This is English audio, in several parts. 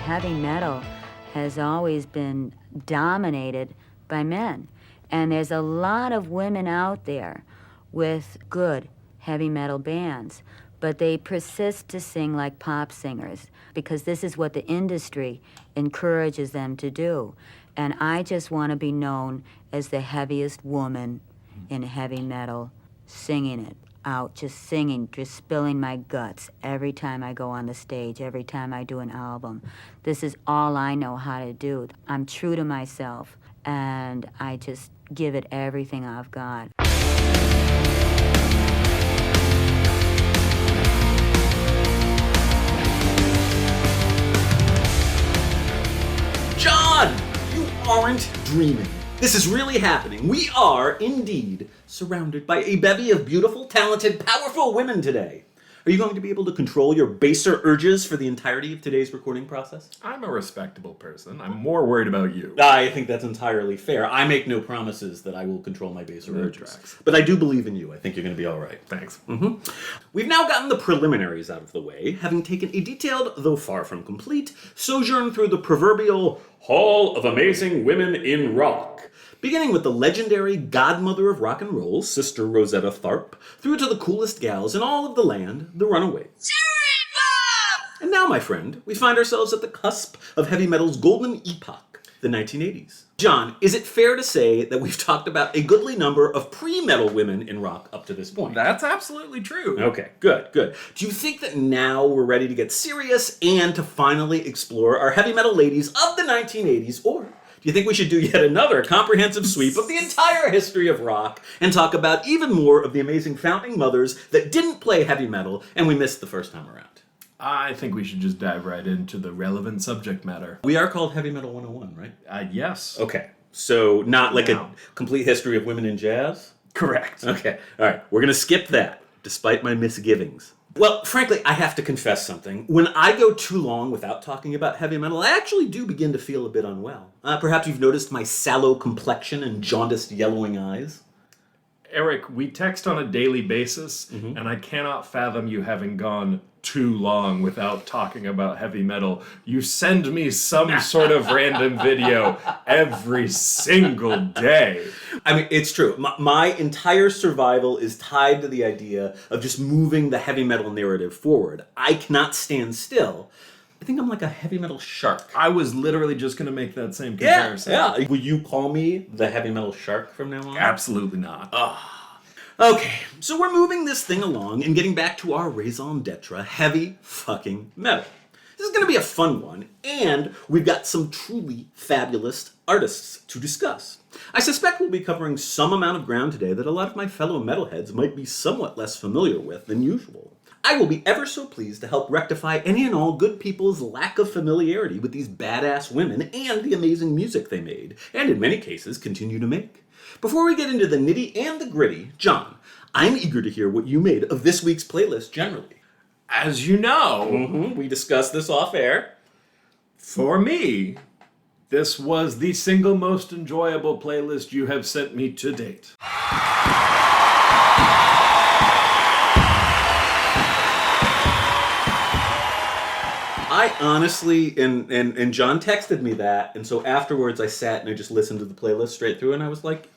heavy metal has always been dominated by men. And there's a lot of women out there with good heavy metal bands, but they persist to sing like pop singers because this is what the industry encourages them to do. And I just want to be known as the heaviest woman in heavy metal, singing it out, just singing, just spilling my guts every time I go on the stage, every time I do an album. This is all I know how to do. I'm true to myself, and I just give it everything I've got. John, you aren't dreaming. This is really happening. We are, indeed, surrounded by a bevy of beautiful, talented, powerful women today. Are you going to be able to control your baser urges for the entirety of today's recording process? I'm a respectable person. I'm more worried about you. I think that's entirely fair. I make no promises that I will control my baser urges. Tracks. But I do believe in you. I think you're going to be all right. Thanks. We've now gotten the preliminaries out of the way, having taken a detailed, though far from complete, sojourn through the proverbial Hall of Amazing Women in Rock, beginning with the legendary godmother of rock and roll, Sister Rosetta Tharpe, through to the coolest gals in all of the land, the Runaways. And now, my friend, we find ourselves at the cusp of heavy metal's golden epoch, the 1980s. John, is it fair to say that we've talked about a goodly number of pre-metal women in rock up to this point? That's absolutely true. Okay, good. Do you think that now we're ready to get serious and to finally explore our heavy metal ladies of the 1980s, or do you think we should do yet another comprehensive sweep of the entire history of rock and talk about even more of the amazing founding mothers that didn't play heavy metal and we missed the first time around? I think we should just dive right into the relevant subject matter. We are called Heavy Metal 101, right? Yes. Okay, so not like a complete history of women in jazz? Correct. Okay, all right, we're going to skip that, despite my misgivings. Well, frankly, I have to confess something. When I go too long without talking about heavy metal, I actually do begin to feel a bit unwell. Perhaps you've noticed my sallow complexion and jaundiced yellowing eyes. Eric, we text on a daily basis, and I cannot fathom you having gone too long without talking about heavy metal. You send me some sort of random video every single day. I mean, it's true. My entire survival is tied to the idea of just moving the heavy metal narrative forward. I cannot stand still. I think I'm like a heavy metal shark. I was literally just going to make that same comparison. Yeah. Will you call me the heavy metal shark from now on? Absolutely not. Okay, so we're moving this thing along and getting back to our raison d'etre, heavy fucking metal. This is going to be a fun one, and we've got some truly fabulous artists to discuss. I suspect we'll be covering some amount of ground today that a lot of my fellow metalheads might be somewhat less familiar with than usual. I will be ever so pleased to help rectify any and all good people's lack of familiarity with these badass women and the amazing music they made, and in many cases continue to make. Before we get into the nitty and the gritty, John, I'm eager to hear what you made of this week's playlist generally. As you know, We discussed this off air. for me, this was the single most enjoyable playlist you have sent me to date. I honestly, and John texted me that, and so afterwards I sat and I just listened to the playlist straight through, and I was like,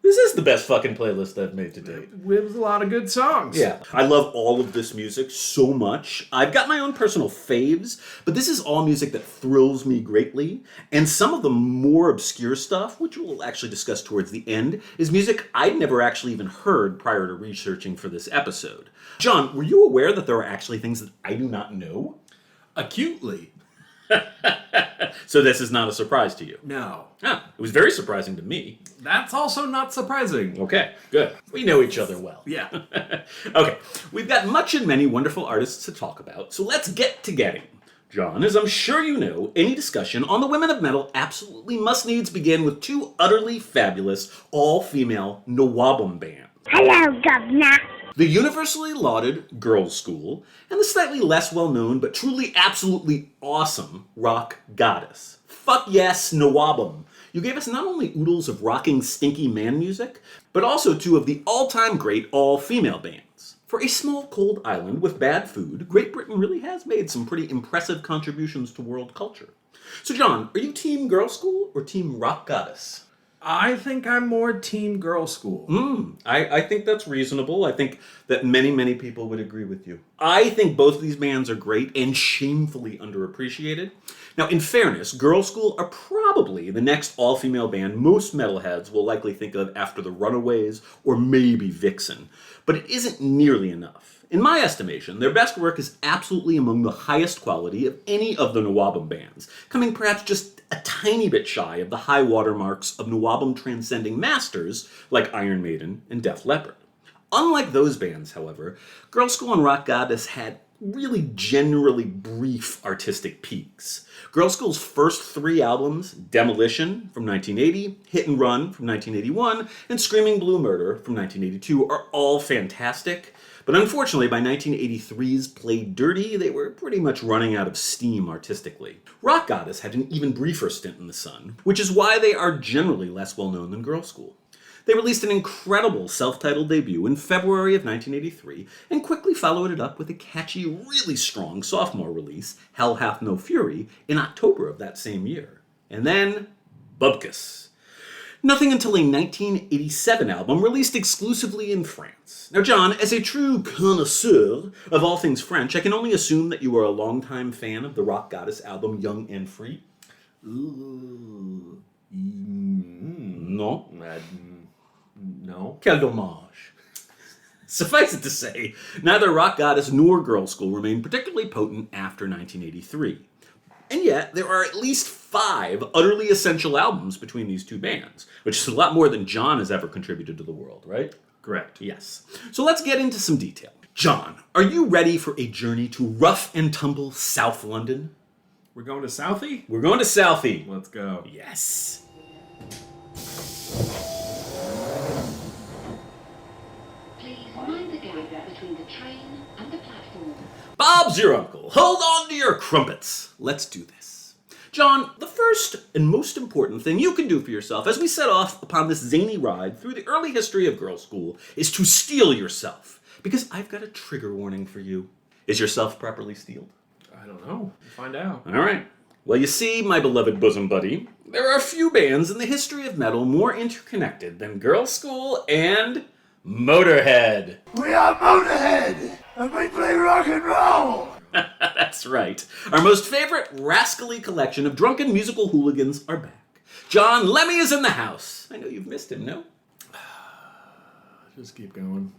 this is the best fucking playlist I've made to date. It was a lot of good songs. Yeah, I love all of this music so much. I've got my own personal faves, but this is all music that thrills me greatly. And some of the more obscure stuff, which we'll actually discuss towards the end, is music I'd never actually even heard prior to researching for this episode. John, were you aware that there are actually things that I do not know? Acutely. So this is not a surprise to you? No. Ah, it was very surprising to me. That's also not surprising. Okay, good. We know each other well. Yeah. Okay, we've got much and many wonderful artists to talk about, so let's get to getting. John, as I'm sure you know, any discussion on the women of metal absolutely must needs begin with two utterly fabulous, all-female Nawabum bands. Hello, Governor. The universally lauded Girls' School, and the slightly less well-known but truly absolutely awesome Rock Goddess. Fuck yes, Nawabum. You gave us not only oodles of rocking stinky man music, but also two of the all-time great all-female bands. For a small cold island with bad food, Great Britain really has made some pretty impressive contributions to world culture. So John, are you team girl school or team rock goddess? I think I'm more team girl school. I think that's reasonable. I think that many people would agree with you. I think both of these bands are great and shamefully underappreciated. Now, in fairness, Girl School are probably the next all-female band most metalheads will likely think of after the Runaways or maybe Vixen. But it isn't nearly enough. In my estimation, their best work is absolutely among the highest quality of any of the Nawabum bands, coming perhaps just a tiny bit shy of the high watermarks of Nawabum transcending masters like Iron Maiden and Def Leppard. Unlike those bands, however, Girl School and Rock Goddess had really generally brief artistic peaks. Girl School's first 3 albums, Demolition from 1980, Hit and Run from 1981, and Screaming Blue Murder from 1982 are all fantastic. But unfortunately, by 1983's Play Dirty, they were pretty much running out of steam artistically. Rock Goddess had an even briefer stint in the sun, which is why they are generally less well known than Girl School. They released an incredible self-titled debut in February of 1983, and quickly followed it up with a catchy, really strong sophomore release, Hell Hath No Fury, in October of that same year. And then, Bubkus. Nothing until a 1987 album released exclusively in France. Now John, as a true connoisseur of all things French, I can only assume that you are a longtime fan of the Rock Goddess album Young and Free. Ooh. No? No. Quel dommage. Suffice it to say, neither Rock Goddess nor Girl School remained particularly potent after 1983. And yet, there are at least 5 utterly essential albums between these two bands, which is a lot more than John has ever contributed to the world, right? Correct. Yes. So let's get into some detail. John, are you ready for a journey to rough and tumble South London? We're going to Southie? We're going to Southie. Let's go. Yes. Please mind the gap between the train and the platform. Bob's your uncle. Hold on to your crumpets. Let's do this. John, the first and most important thing you can do for yourself as we set off upon this zany ride through the early history of Girl School is to steel yourself. Because I've got a trigger warning for you. Is yourself properly steeled? I don't know. We'll find out. All right. Well, you see, my beloved bosom buddy, there are few bands in the history of metal more interconnected than Girl School and Motorhead. We are Motorhead, and we play rock and roll. That's right. Our most favorite rascally collection of drunken musical hooligans are back. John Lemmy is in the house. I know you've missed him, no? Just keep going.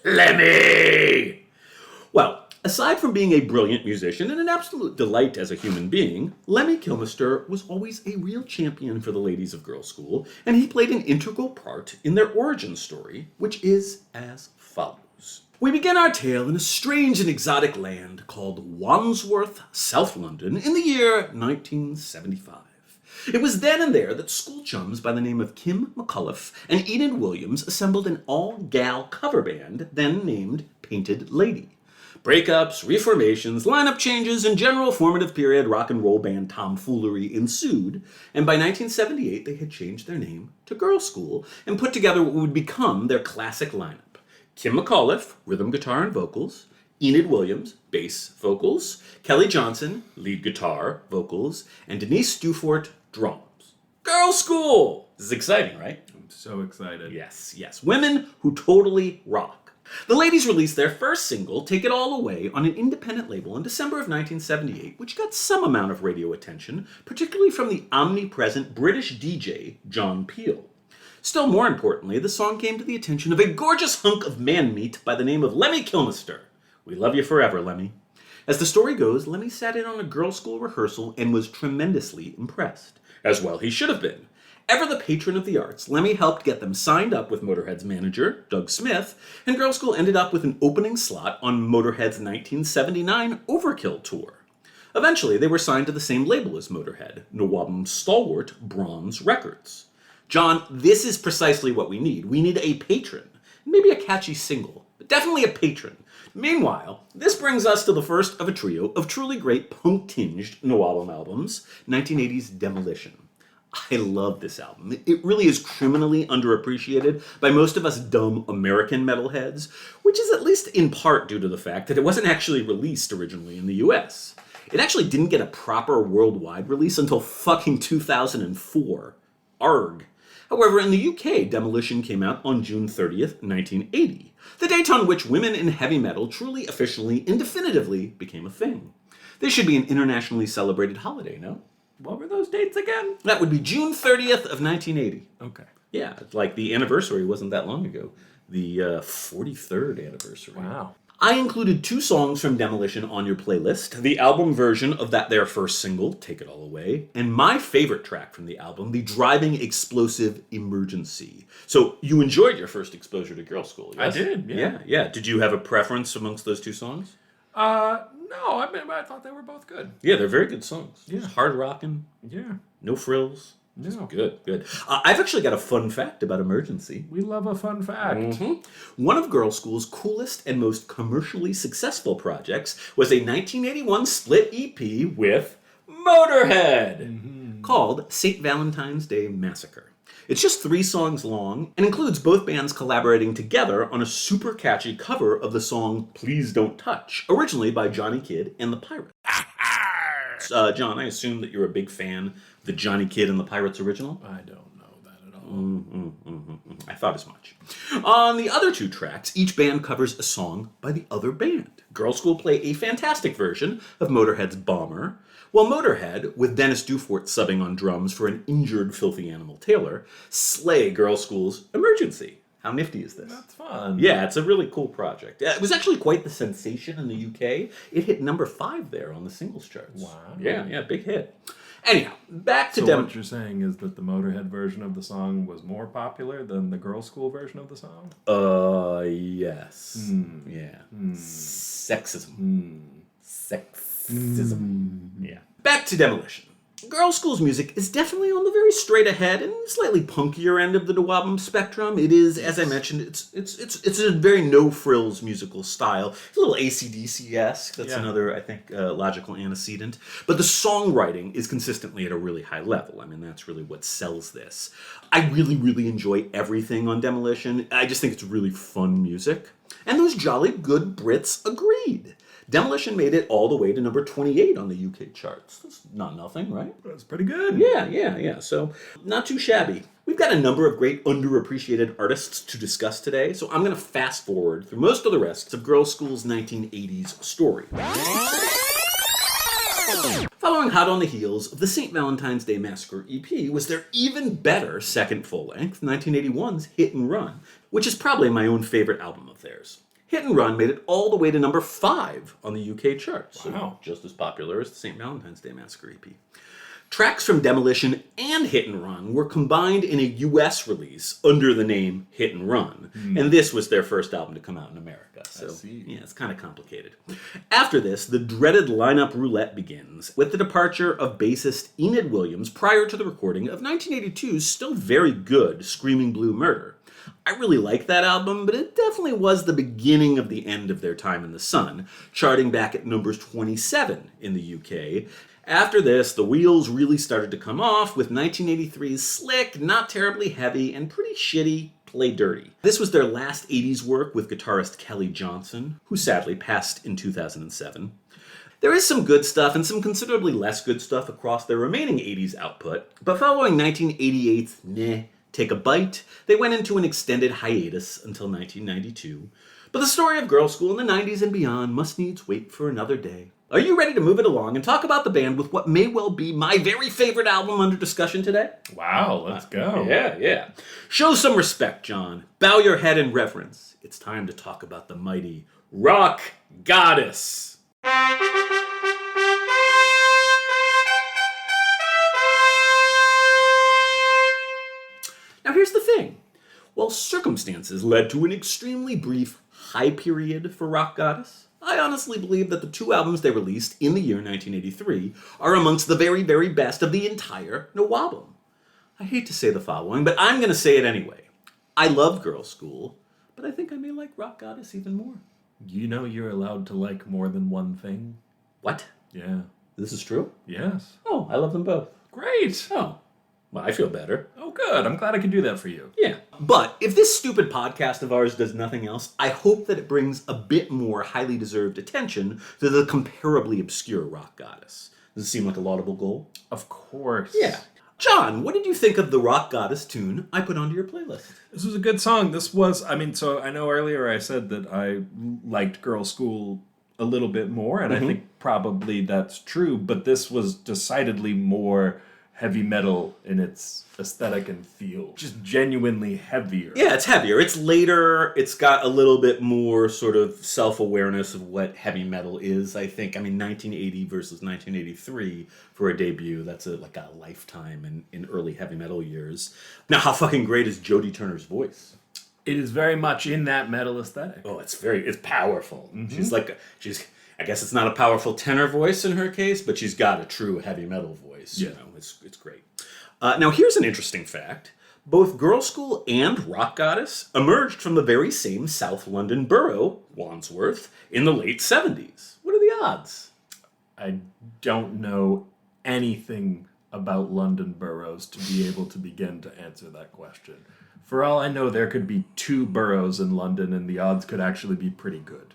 Lemmy! Well, aside from being a brilliant musician and an absolute delight as a human being, Lemmy Kilmister was always a real champion for the ladies of Girl School, and he played an integral part in their origin story, which is as follows. We begin our tale in a strange and exotic land called Wandsworth, South London, in the year 1975. It was then and there that school chums by the name of Kim McAuliffe and Enid Williams assembled an all-gal cover band, then named Painted Lady. Breakups, reformations, lineup changes, and general formative period rock and roll band tomfoolery ensued, and by 1978 they had changed their name to Girl School and put together what would become their classic lineup. Kim McAuliffe, rhythm guitar and vocals, Enid Williams, bass vocals, Kelly Johnson, lead guitar, vocals, and Denise Dufort, drums. Girl School! This is exciting, right? I'm so excited. Yes. Women who totally rock. The ladies released their first single, Take It All Away, on an independent label in December of 1978, which got some amount of radio attention, particularly from the omnipresent British DJ John Peel. Still more importantly, the song came to the attention of a gorgeous hunk of man-meat by the name of Lemmy Kilmister. We love you forever, Lemmy. As the story goes, Lemmy sat in on a Girl School rehearsal and was tremendously impressed. As well he should have been. Ever the patron of the arts, Lemmy helped get them signed up with Motorhead's manager, Doug Smith, and Girl School ended up with an opening slot on Motorhead's 1979 Overkill tour. Eventually, they were signed to the same label as Motorhead, Nawabum's stalwart Bronze Records. John, this is precisely what we need. We need a patron. Maybe a catchy single, but definitely a patron. Meanwhile, this brings us to the first of a trio of truly great punk-tinged Nawabum albums, 1980's Demolition. I love this album. It really is criminally underappreciated by most of us dumb American metalheads, which is at least in part due to the fact that it wasn't actually released originally in the US. It actually didn't get a proper worldwide release until fucking 2004. Arg. However, in the UK, Demolition came out on June 30th, 1980, the date on which women in heavy metal truly, officially, and definitively became a thing. This should be an internationally celebrated holiday, no? What were those dates again? That would be June 30th of 1980. Okay. Yeah, it's like the anniversary wasn't that long ago. The 43rd anniversary. Wow. I included 2 songs from Demolition on your playlist. The album version of their first single, Take It All Away, and my favorite track from the album, the driving explosive Emergency. So you enjoyed your first exposure to Girl School, yes? I did, yeah. Yeah. Did you have a preference amongst those 2 songs? No, I thought they were both good. Yeah, they're very good songs. Yeah. Just hard rocking, Yeah. no frills. Just No. good. I've actually got a fun fact about Emergency. We love a fun fact. One of Girl School's coolest and most commercially successful projects was a 1981 split EP with Motorhead, called St. Valentine's Day Massacre. It's just 3 songs long and includes both bands collaborating together on a super catchy cover of the song Please Don't Touch, originally by Johnny Kidd and the Pirates. John, I assume that you're a big fan of the Johnny Kidd and the Pirates original? I don't know that at all. I thought as much. On the other 2 tracks, each band covers a song by the other band. Girl School play a fantastic version of Motorhead's Bomber, while Motorhead, with Dennis Dufort subbing on drums for an injured Filthy Animal Taylor, slay Girl School's Emergency. How nifty is this? That's fun. Yeah, it's a really cool project. It was actually quite the sensation in the UK. It hit number 5 there on the singles charts. Wow. Yeah, big hit. Anyhow, back to So what you're saying is that the Motorhead version of the song was more popular than the Girl School version of the song? Yes. Yeah. Sexism. Sexism. Yeah. Back to Demolition. Girl School's music is definitely on the very straight ahead and slightly punkier end of the Dwabum spectrum. It is, as I mentioned, it's a very no frills musical style. It's a little AC/DC-esque. That's another, I think, logical antecedent. But the songwriting is consistently at a really high level. I mean, that's really what sells this. I really, really enjoy everything on Demolition. I just think it's really fun music. And those jolly good Brits agreed. Demolition made it all the way to number 28 on the UK charts. That's not nothing, right? That's pretty good. Yeah. So, not too shabby. We've got a number of great underappreciated artists to discuss today, so I'm going to fast forward through most of the rest of Girl School's 1980s story. Following hot on the heels of the St. Valentine's Day Massacre EP was their even better second full-length, 1981's Hit and Run, which is probably my own favorite album of theirs. Hit and Run made it all the way to number 5 on the UK charts. Wow. So just as popular as the St. Valentine's Day Massacre EP. Tracks from Demolition and Hit and Run were combined in a US release under the name Hit and Run, and this was their first album to come out in America. So, yeah, it's kind of complicated. After this, the dreaded lineup roulette begins, with the departure of bassist Enid Williams prior to the recording of 1982's still very good Screaming Blue Murder. I really like that album, but it definitely was the beginning of the end of their time in the sun, charting back at numbers 27 in the UK. After this, the wheels really started to come off with 1983's slick, not terribly heavy, and pretty shitty Play Dirty. This was their last 80s work with guitarist Kelly Johnson, who sadly passed in 2007. There is some good stuff and some considerably less good stuff across their remaining 80s output, but following 1988's Take a Bite, they went into an extended hiatus until 1992. But the story of Girl School in the 90s and beyond must needs wait for another day. Are you ready to move it along and talk about the band with what may well be my very favorite album under discussion today? Wow, let's go. Yeah. Show some respect, John. Bow your head in reverence. It's time to talk about the mighty Rock Goddess. Now here's the thing. While circumstances led to an extremely brief high period for Rock Goddess, I honestly believe that the 2 albums they released in the year 1983 are amongst the very, very best of the entire Dwabum. I hate to say the following, but I'm going to say it anyway. I love Girl School, but I think I may like Rock Goddess even more. You know you're allowed to like more than one thing? What? Yeah. This is true? Yes. Oh, I love them both. Great. Oh. Well, I feel better. Oh, good. I'm glad I could do that for you. Yeah. But if this stupid podcast of ours does nothing else, I hope that it brings a bit more highly deserved attention to the comparably obscure rock goddess. Does it seem like a laudable goal? Of course. Yeah. John, what did you think of the rock goddess tune I put onto your playlist? This was a good song. This was, so I know earlier I said that I liked Girl School a little bit more, and I think probably that's true, but this was decidedly more heavy metal in its aesthetic and feel. Just genuinely heavier. Yeah, it's heavier. It's later. It's got a little bit more sort of self-awareness of what heavy metal is, I think. I mean, 1980 versus 1983 for a debut. That's like a lifetime in early heavy metal years. Now, how fucking great is Jodie Turner's voice? It is very much in that metal aesthetic. Oh, it's powerful. I guess it's not a powerful tenor voice in her case, but she's got a true heavy metal voice. Yeah. You know, it's great. Now, here's an interesting fact. Both Girl School and Rock Goddess emerged from the very same South London borough, Wandsworth, in the late 70s. What are the odds? I don't know anything about London boroughs to be able to begin to answer that question. For all I know, there could be 2 boroughs in London, and the odds could actually be pretty good.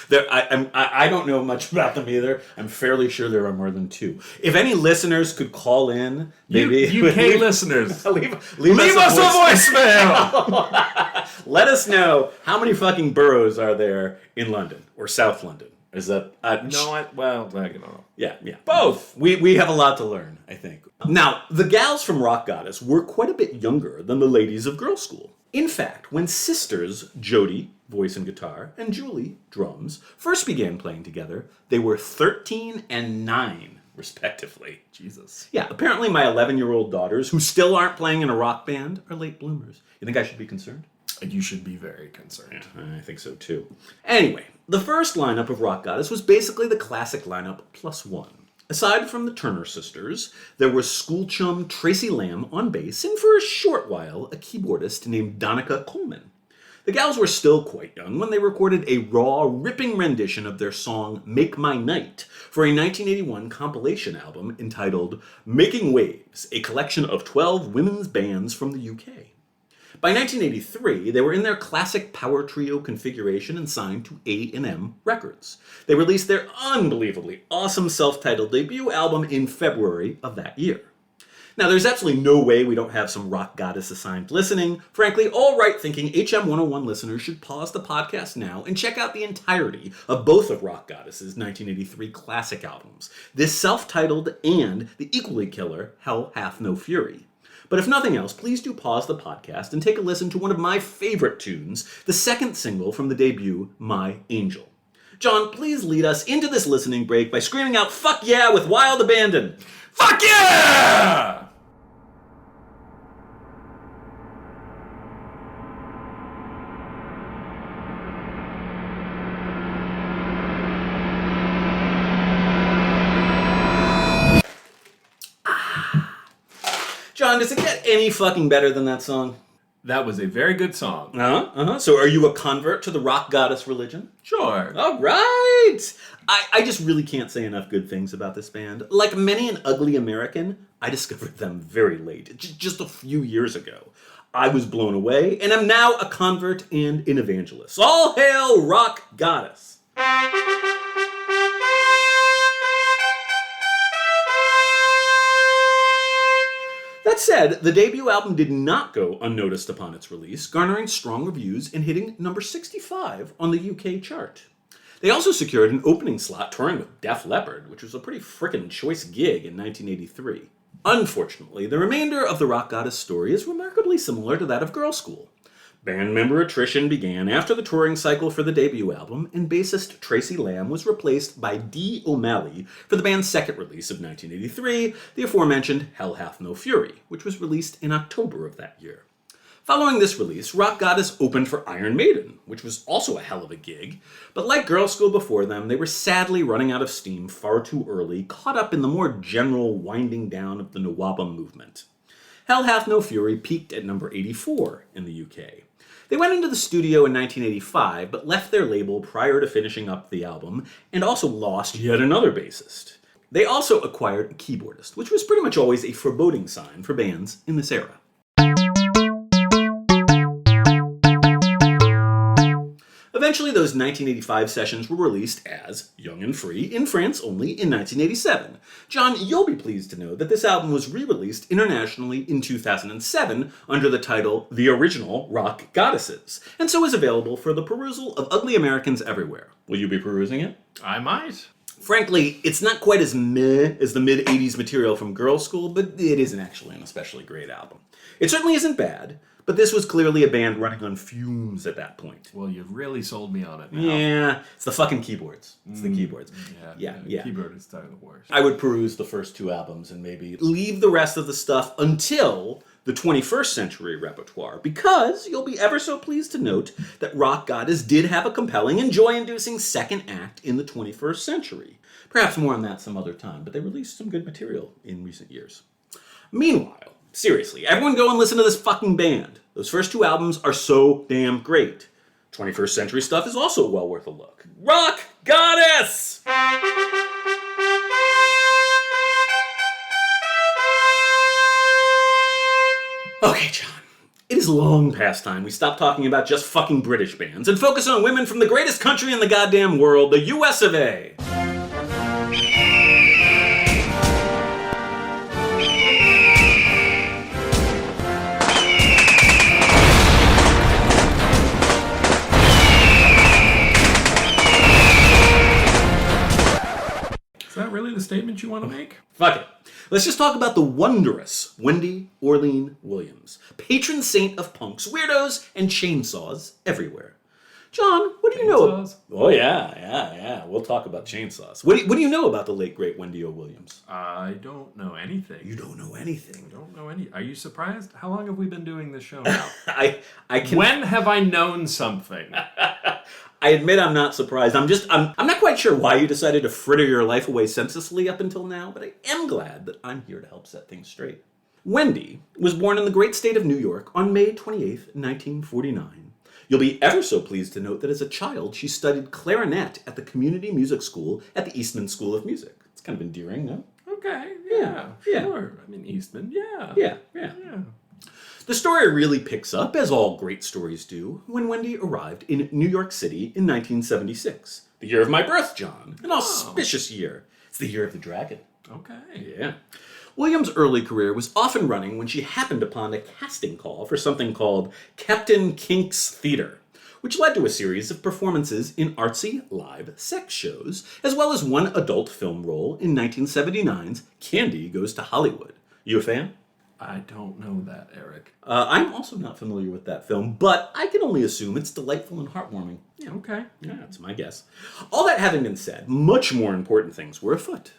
I don't know much about them either. I'm fairly sure there are more than 2. If any listeners could call in, maybe UK listeners, leave us a voicemail. Let us know how many fucking boroughs are there in London or South London. Is that I don't know. Yeah. Both. We have a lot to learn, I think. Now, the gals from Rock Goddess were quite a bit younger than the ladies of Girl School. In fact, when sisters Jodie, voice and guitar, and Julie, drums, first began playing together, they were 13 and 9, respectively. Jesus. Yeah, apparently my 11-year-old daughters, who still aren't playing in a rock band, are late bloomers. You think I should be concerned? You should be very concerned. Yeah, I think so too. Anyway, the first lineup of Rock Goddess was basically the classic lineup plus one. Aside from the Turner sisters, there was school chum Tracy Lamb on bass, and for a short while, a keyboardist named Donica Coleman. The gals were still quite young when they recorded a raw, ripping rendition of their song Make My Night for a 1981 compilation album entitled Making Waves, a collection of 12 women's bands from the UK. By 1983, they were in their classic power trio configuration and signed to A&M Records. They released their unbelievably awesome self-titled debut album in February of that year. Now, there's absolutely no way we don't have some Rock Goddess assigned listening. Frankly, all right-thinking HM101 listeners should pause the podcast now and check out the entirety of both of Rock Goddess's 1983 classic albums, this self-titled and the equally killer Hell Hath No Fury. But if nothing else, please do pause the podcast and take a listen to one of my favorite tunes, the second single from the debut, My Angel. John, please lead us into this listening break by screaming out, "Fuck yeah!" with wild abandon. Fuck yeah! John, does it get any fucking better than that song? That was a very good song. So are you a convert to the Rock Goddess religion? Sure. All right! I just really can't say enough good things about this band. Like many an ugly American, I discovered them very late, just a few years ago. I was blown away, and am now a convert and an evangelist. All hail Rock Goddess! That said, the debut album did not go unnoticed upon its release, garnering strong reviews and hitting number 65 on the UK chart. They also secured an opening slot touring with Def Leppard, which was a pretty frickin' choice gig in 1983. Unfortunately, the remainder of the Rock Goddess story is remarkably similar to that of Girl School. Band member attrition began after the touring cycle for the debut album, and bassist Tracy Lamb was replaced by Dee O'Malley for the band's second release of 1983, the aforementioned Hell Hath No Fury, which was released in October of that year. Following this release, Rock Goddess opened for Iron Maiden, which was also a hell of a gig, but like Girl School before them, they were sadly running out of steam far too early, caught up in the more general winding down of the Nawabum movement. Hell Hath No Fury peaked at number 84 in the UK. They went into the studio in 1985, but left their label prior to finishing up the album, and also lost yet another bassist. They also acquired a keyboardist, which was pretty much always a foreboding sign for bands in this era. Eventually, those 1985 sessions were released as Young and Free in France only in 1987. John, you'll be pleased to know that this album was re-released internationally in 2007 under the title The Original Rock Goddesses, and so is available for the perusal of ugly Americans everywhere. Will you be perusing it? I might. Frankly, it's not quite as meh as the mid-80s material from Girls' School, but it isn't actually an especially great album. It certainly isn't bad, but this was clearly a band running on fumes at that point. Well, you've really sold me on it now. Yeah, it's the fucking keyboards. It's the keyboards. Yeah. Keyboard is the worst. I would peruse the first two albums and maybe leave the rest of the stuff until the 21st century repertoire, because you'll be ever so pleased to note that Rock Goddess did have a compelling and joy-inducing second act in the 21st century. Perhaps more on that some other time, but they released some good material in recent years. Meanwhile, seriously, everyone go and listen to this fucking band. Those first two albums are so damn great. 21st century stuff is also well worth a look. Rock Goddess! Okay, John. It is long past time we stop talking about just fucking British bands and focus on women from the greatest country in the goddamn world, the US of A. Is that really the statement you want to make? Fuck it. Let's just talk about the wondrous Wendy Orlean Williams, patron saint of punks, weirdos, and chainsaws everywhere. John, what do you know? Chainsaws? Oh, yeah. We'll talk about chainsaws. What do you know about the late, great Wendy O. Williams? I don't know anything. You don't know anything. Don't know any. Are you surprised? How long have we been doing this show now? I can... When have I known something? I admit I'm not surprised. I'm not quite sure why you decided to fritter your life away senselessly up until now, but I am glad that I'm here to help set things straight. Wendy was born in the great state of New York on May 28th, 1949. You'll be ever so pleased to note that as a child, she studied clarinet at the Community Music School at the Eastman School of Music. It's kind of endearing, no? Okay, Yeah. sure. I mean, Eastman, yeah. Yeah. The story really picks up, as all great stories do, when Wendy arrived in New York City in 1976. The year of my birth, John. An auspicious year. It's the year of the dragon. Okay. Yeah. Williams' early career was off and running when she happened upon a casting call for something called Captain Kink's Theater, which led to a series of performances in artsy live sex shows, as well as one adult film role in 1979's Candy Goes to Hollywood. You a fan? I don't know that, Eric. I'm also not familiar with that film, but I can only assume it's delightful and heartwarming. Yeah, okay. Yeah, that's my guess. All that having been said, much more important things were afoot.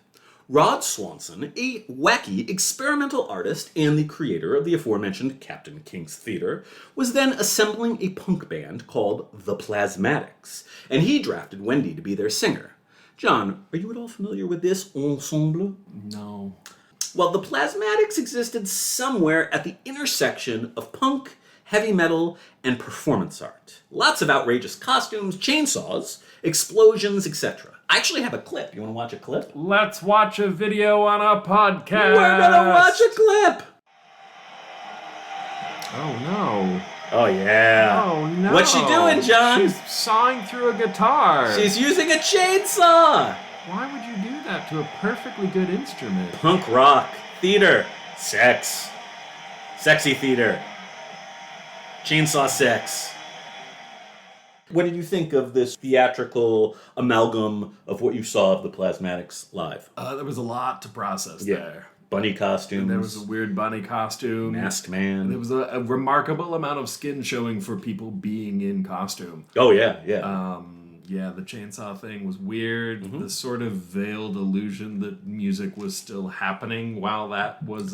Rod Swanson, a wacky experimental artist and the creator of the aforementioned Captain Kink's Theater, was then assembling a punk band called The Plasmatics, and he drafted Wendy to be their singer. John, are you at all familiar with this ensemble? No. Well, the Plasmatics existed somewhere at the intersection of punk, heavy metal, and performance art. Lots of outrageous costumes, chainsaws, explosions, etc. I actually have a clip. You want to watch a clip? Let's watch a video on a podcast. We're gonna watch a clip! Oh, no. Oh, yeah. Oh, no. What's she doing, John? She's sawing through a guitar. She's using a chainsaw! Why would you do that to a perfectly good instrument? Punk rock, theater, sex. Sexy theater. Chainsaw sex. What did you think of this theatrical amalgam of what you saw of the Plasmatics live? There was a lot to process there. Bunny costumes. And there was a weird bunny costume. Masked man. There was a remarkable amount of skin showing for people being in costume. Oh, yeah. Yeah, the chainsaw thing was weird. Mm-hmm. The sort of veiled illusion that music was still happening while that was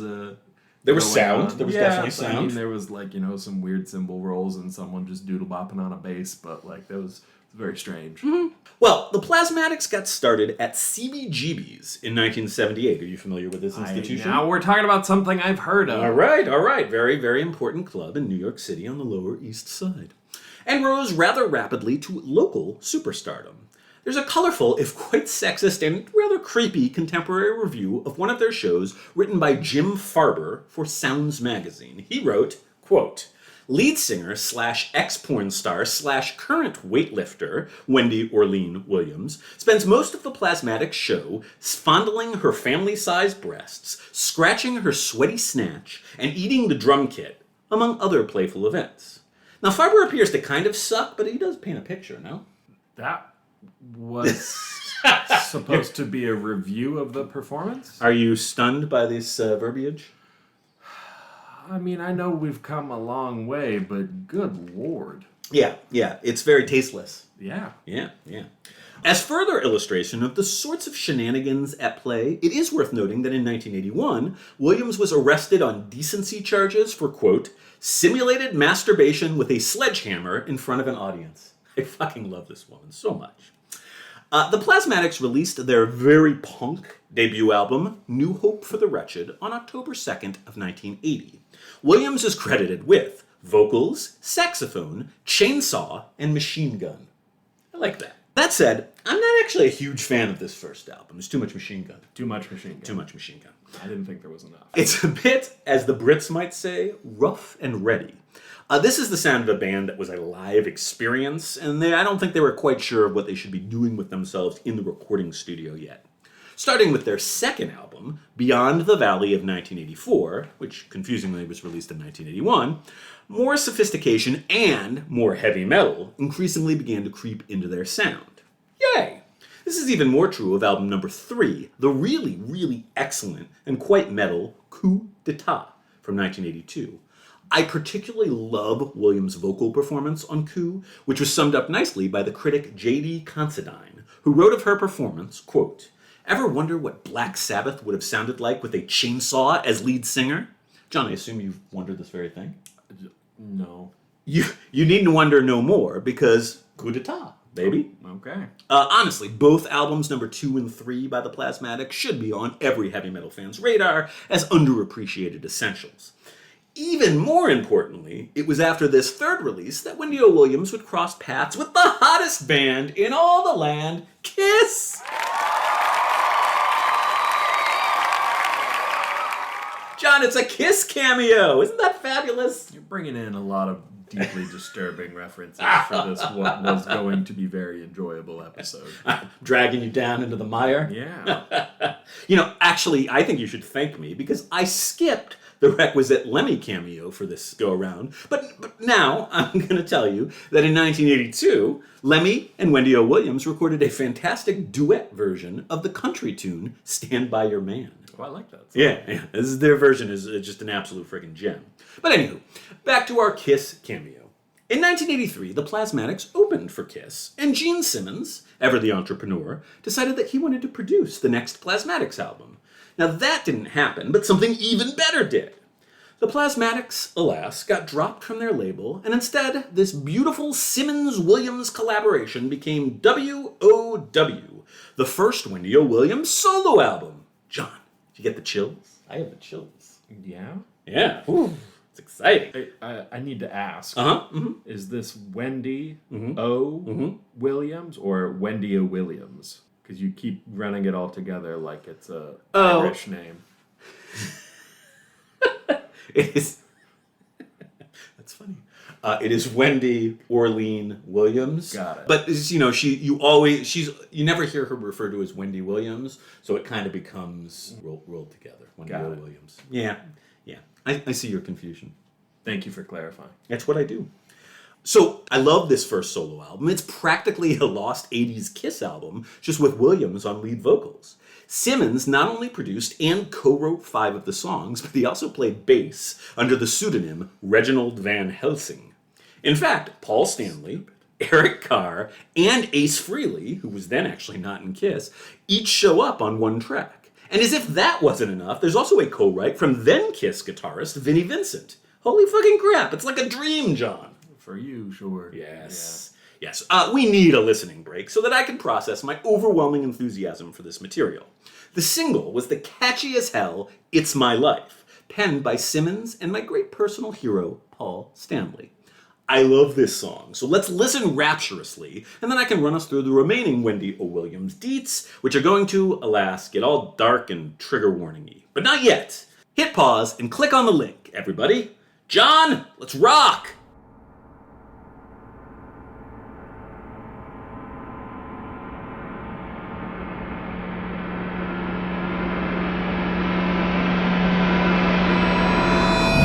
there was sound. On. There was definitely sound. I mean, there was some weird cymbal rolls and someone just doodle bopping on a bass, but that was very strange. Mm-hmm. Well, the Plasmatics got started at CBGB's in 1978. Are you familiar with this institution? Now we're talking about something I've heard of. All right. Very, very important club in New York City on the Lower East Side. And rose rather rapidly to local superstardom. There's a colorful, if quite sexist and rather creepy contemporary review of one of their shows written by Jim Farber for Sounds Magazine. He wrote, quote, lead singer / ex-porn star / current weightlifter, Wendy Orlean Williams, spends most of the plasmatic show fondling her family-sized breasts, scratching her sweaty snatch, and eating the drum kit, among other playful events. Now, Farber appears to kind of suck, but he does paint a picture, no? That was supposed to be a review of the performance? Are you stunned by this verbiage? I mean, I know we've come a long way, but good lord. Yeah, it's very tasteless. Yeah. Yeah. As further illustration of the sorts of shenanigans at play, it is worth noting that in 1981, Williams was arrested on decency charges for, quote, simulated masturbation with a sledgehammer in front of an audience. I fucking love this woman so much. The Plasmatics released their very punk debut album, New Hope for the Wretched, on October 2nd of 1980. Williams is credited with vocals, saxophone, chainsaw, and machine gun. I like that. That said, I'm not actually a huge fan of this first album. There's too much machine gun. Too much machine gun. Too much machine gun. I didn't think there was enough. It's a bit, as the Brits might say, rough and ready. This is the sound of a band that was a live experience, and I don't think they were quite sure of what they should be doing with themselves in the recording studio yet. Starting with their second album, Beyond the Valley of 1984, which confusingly was released in 1981, more sophistication and more heavy metal increasingly began to creep into their sound. Yay! This is even more true of album number 3, the really, really excellent and quite metal Coup d'Etat from 1982. I particularly love Williams' vocal performance on Coup, which was summed up nicely by the critic J.D. Considine, who wrote of her performance, quote, ever wonder what Black Sabbath would have sounded like with a chainsaw as lead singer? John, I assume you've wondered this very thing? No. You need to wonder no more, because coup d'etat, baby. Okay. Honestly, both albums number 2 and 3 by the Plasmatics should be on every heavy metal fan's radar as underappreciated essentials. Even more importantly, it was after this third release that Wendy O. Williams would cross paths with the hottest band in all the land, Kiss! John, it's a Kiss cameo! Isn't that fabulous? You're bringing in a lot of deeply disturbing references for this what was going to be very enjoyable episode. Dragging you down into the mire? Yeah. Actually, I think you should thank me because I skipped the requisite Lemmy cameo for this go-around. But now I'm going to tell you that in 1982, Lemmy and Wendy O. Williams recorded a fantastic duet version of the country tune Stand By Your Man. Oh, I like that. Yeah. Their version is just an absolute freaking gem. But anywho, back to our Kiss cameo. In 1983, the Plasmatics opened for Kiss, and Gene Simmons, ever the entrepreneur, decided that he wanted to produce the next Plasmatics album. Now that didn't happen, but something even better did. The Plasmatics, alas, got dropped from their label, and instead, this beautiful Simmons-Williams collaboration became W.O.W., the first Wendy O. Williams solo album. John, did you get the chills? I have the chills. Yeah? Yeah. Ooh, it's exciting. I need to ask. Mm-hmm. Is this Wendy O. Williams or Wendy O. Williams? Because you keep running it all together like it's a Irish name. It is. That's funny. It is Wendy Orlean Williams. Got it. But you never hear her referred to as Wendy Williams, so it kind of becomes rolled together. Wendy Got O. it. Williams. Yeah. I see your confusion. Thank you for clarifying. That's what I do. So, I love this first solo album. It's practically a lost 80s Kiss album, just with Williams on lead vocals. Simmons not only produced and co-wrote 5 of the songs, but he also played bass under the pseudonym Reginald Van Helsing. In fact, Paul Stanley, Eric Carr, and Ace Frehley, who was then actually not in Kiss, each show up on one track. And as if that wasn't enough, there's also a co-write from then Kiss guitarist Vinnie Vincent. Holy fucking crap, it's like a dream, John. For you, sure. Yes. Yeah. Yes. We need a listening break so that I can process my overwhelming enthusiasm for this material. The single was the catchy as hell It's My Life, penned by Simmons and my great personal hero, Paul Stanley. I love this song, so let's listen rapturously, and then I can run us through the remaining Wendy O. Williams deets, which are going to, alas, get all dark and trigger warning-y. But not yet. Hit pause and click on the link, everybody. John, let's rock!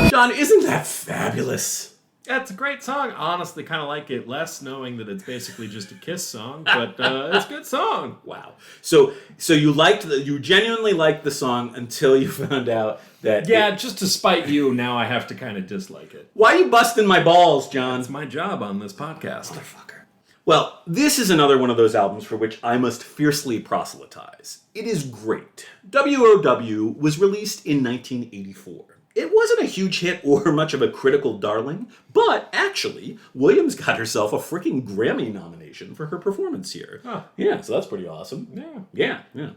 John, isn't that fabulous? Yeah, it's a great song. Honestly, kind of like it less, knowing that it's basically just a Kiss song, but it's a good song. Wow. So you genuinely liked the song until you found out that... Yeah, just to spite you, now I have to kind of dislike it. Why are you busting my balls, John? It's my job on this podcast. Motherfucker. Well, this is another one of those albums for which I must fiercely proselytize. It is great. WOW was released in 1984. It wasn't a huge hit or much of a critical darling, but actually, Williams got herself a freaking Grammy nomination for her performance here. Huh. Yeah, so that's pretty awesome. Yeah. Yeah.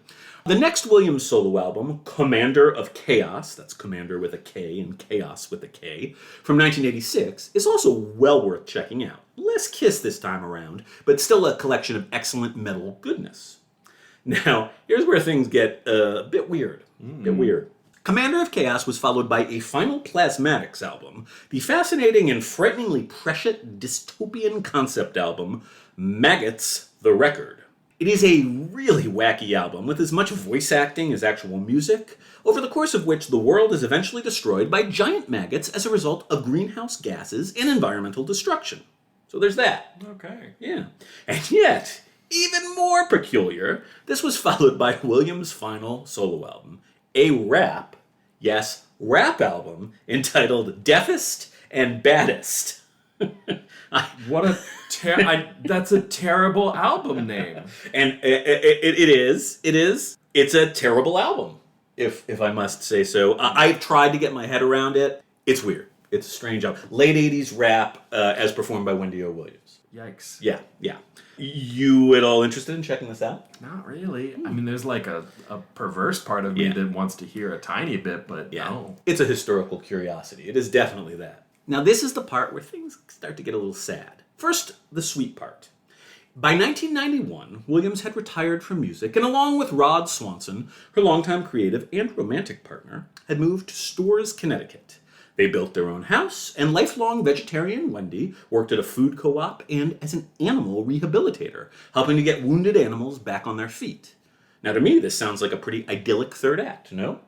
The next Williams solo album, Commander of Chaos, that's Commander with a K and Chaos with a K, from 1986, is also well worth checking out. Less Kiss this time around, but still a collection of excellent metal goodness. Now, here's where things get a bit weird. Commander of Chaos was followed by a final Plasmatics album, the fascinating and frighteningly prescient dystopian concept album, Maggots, the Record. It is a really wacky album with as much voice acting as actual music, over the course of which the world is eventually destroyed by giant maggots as a result of greenhouse gases and environmental destruction. So there's that. Okay. Yeah. And yet, even more peculiar, this was followed by Williams' final solo album, a rap album entitled Deafest and Baddest. What a that's a terrible album name. And it is. It's a terrible album, if I must say so. I've tried to get my head around it. It's weird. It's a strange album. Late 80s rap as performed by Wendy O. Williams. Yikes. Yeah. You at all interested in checking this out? Not really. I mean, there's like a perverse part of me that wants to hear a tiny bit, but no. It's a historical curiosity. It is definitely that. Now, this is the part where things start to get a little sad. First, the sweet part. By 1991, Williams had retired from music, and along with Rod Swanson, her longtime creative and romantic partner, had moved to Storrs, Connecticut. They built their own house, and lifelong vegetarian Wendy worked at a food co-op and as an animal rehabilitator, helping to get wounded animals back on their feet. Now, to me, this sounds like a pretty idyllic third act, no?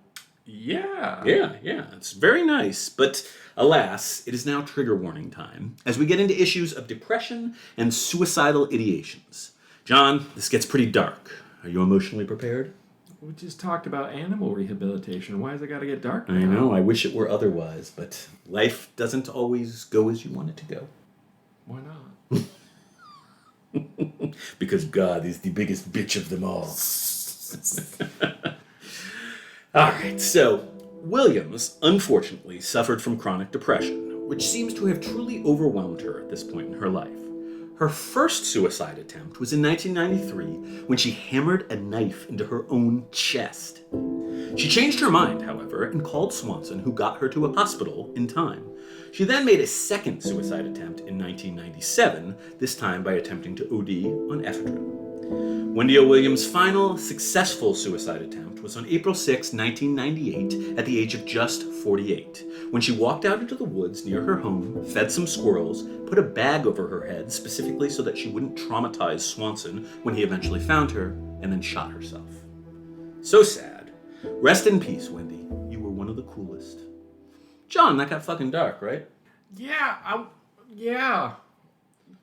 Yeah. Yeah, it's very nice, but alas, it is now trigger warning time, as we get into issues of depression and suicidal ideations. John, this gets pretty dark. Are you emotionally prepared? We just talked about animal rehabilitation. Why has it got to get dark now? I know, I wish it were otherwise, but life doesn't always go as you want it to go. Why not? Because God is the biggest bitch of them all. Alright, so Williams, unfortunately, suffered from chronic depression, which seems to have truly overwhelmed her at this point in her life. Her first suicide attempt was in 1993 when she hammered a knife into her own chest. She changed her mind, however, and called Swanson, who got her to a hospital in time. She then made a second suicide attempt in 1997, this time by attempting to OD on ephedrine. Wendy O. Williams' final successful suicide attempt was on April 6, 1998, at the age of just 48, when she walked out into the woods near her home, fed some squirrels, put a bag over her head specifically so that she wouldn't traumatize Swanson when he eventually found her, and then shot herself. So sad. Rest in peace, Wendy. You were one of the coolest. John, that got fucking dark, right? Yeah.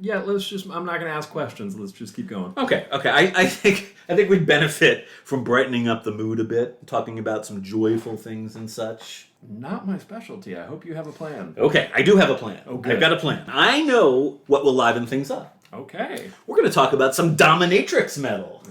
Yeah, I'm not going to ask questions. Let's just keep going. Okay. I think we'd benefit from brightening up the mood a bit, talking about some joyful things and such. Not my specialty. I hope you have a plan. Okay, I do have a plan. Oh, good. I've got a plan. I know what will liven things up. Okay. We're going to talk about some dominatrix metal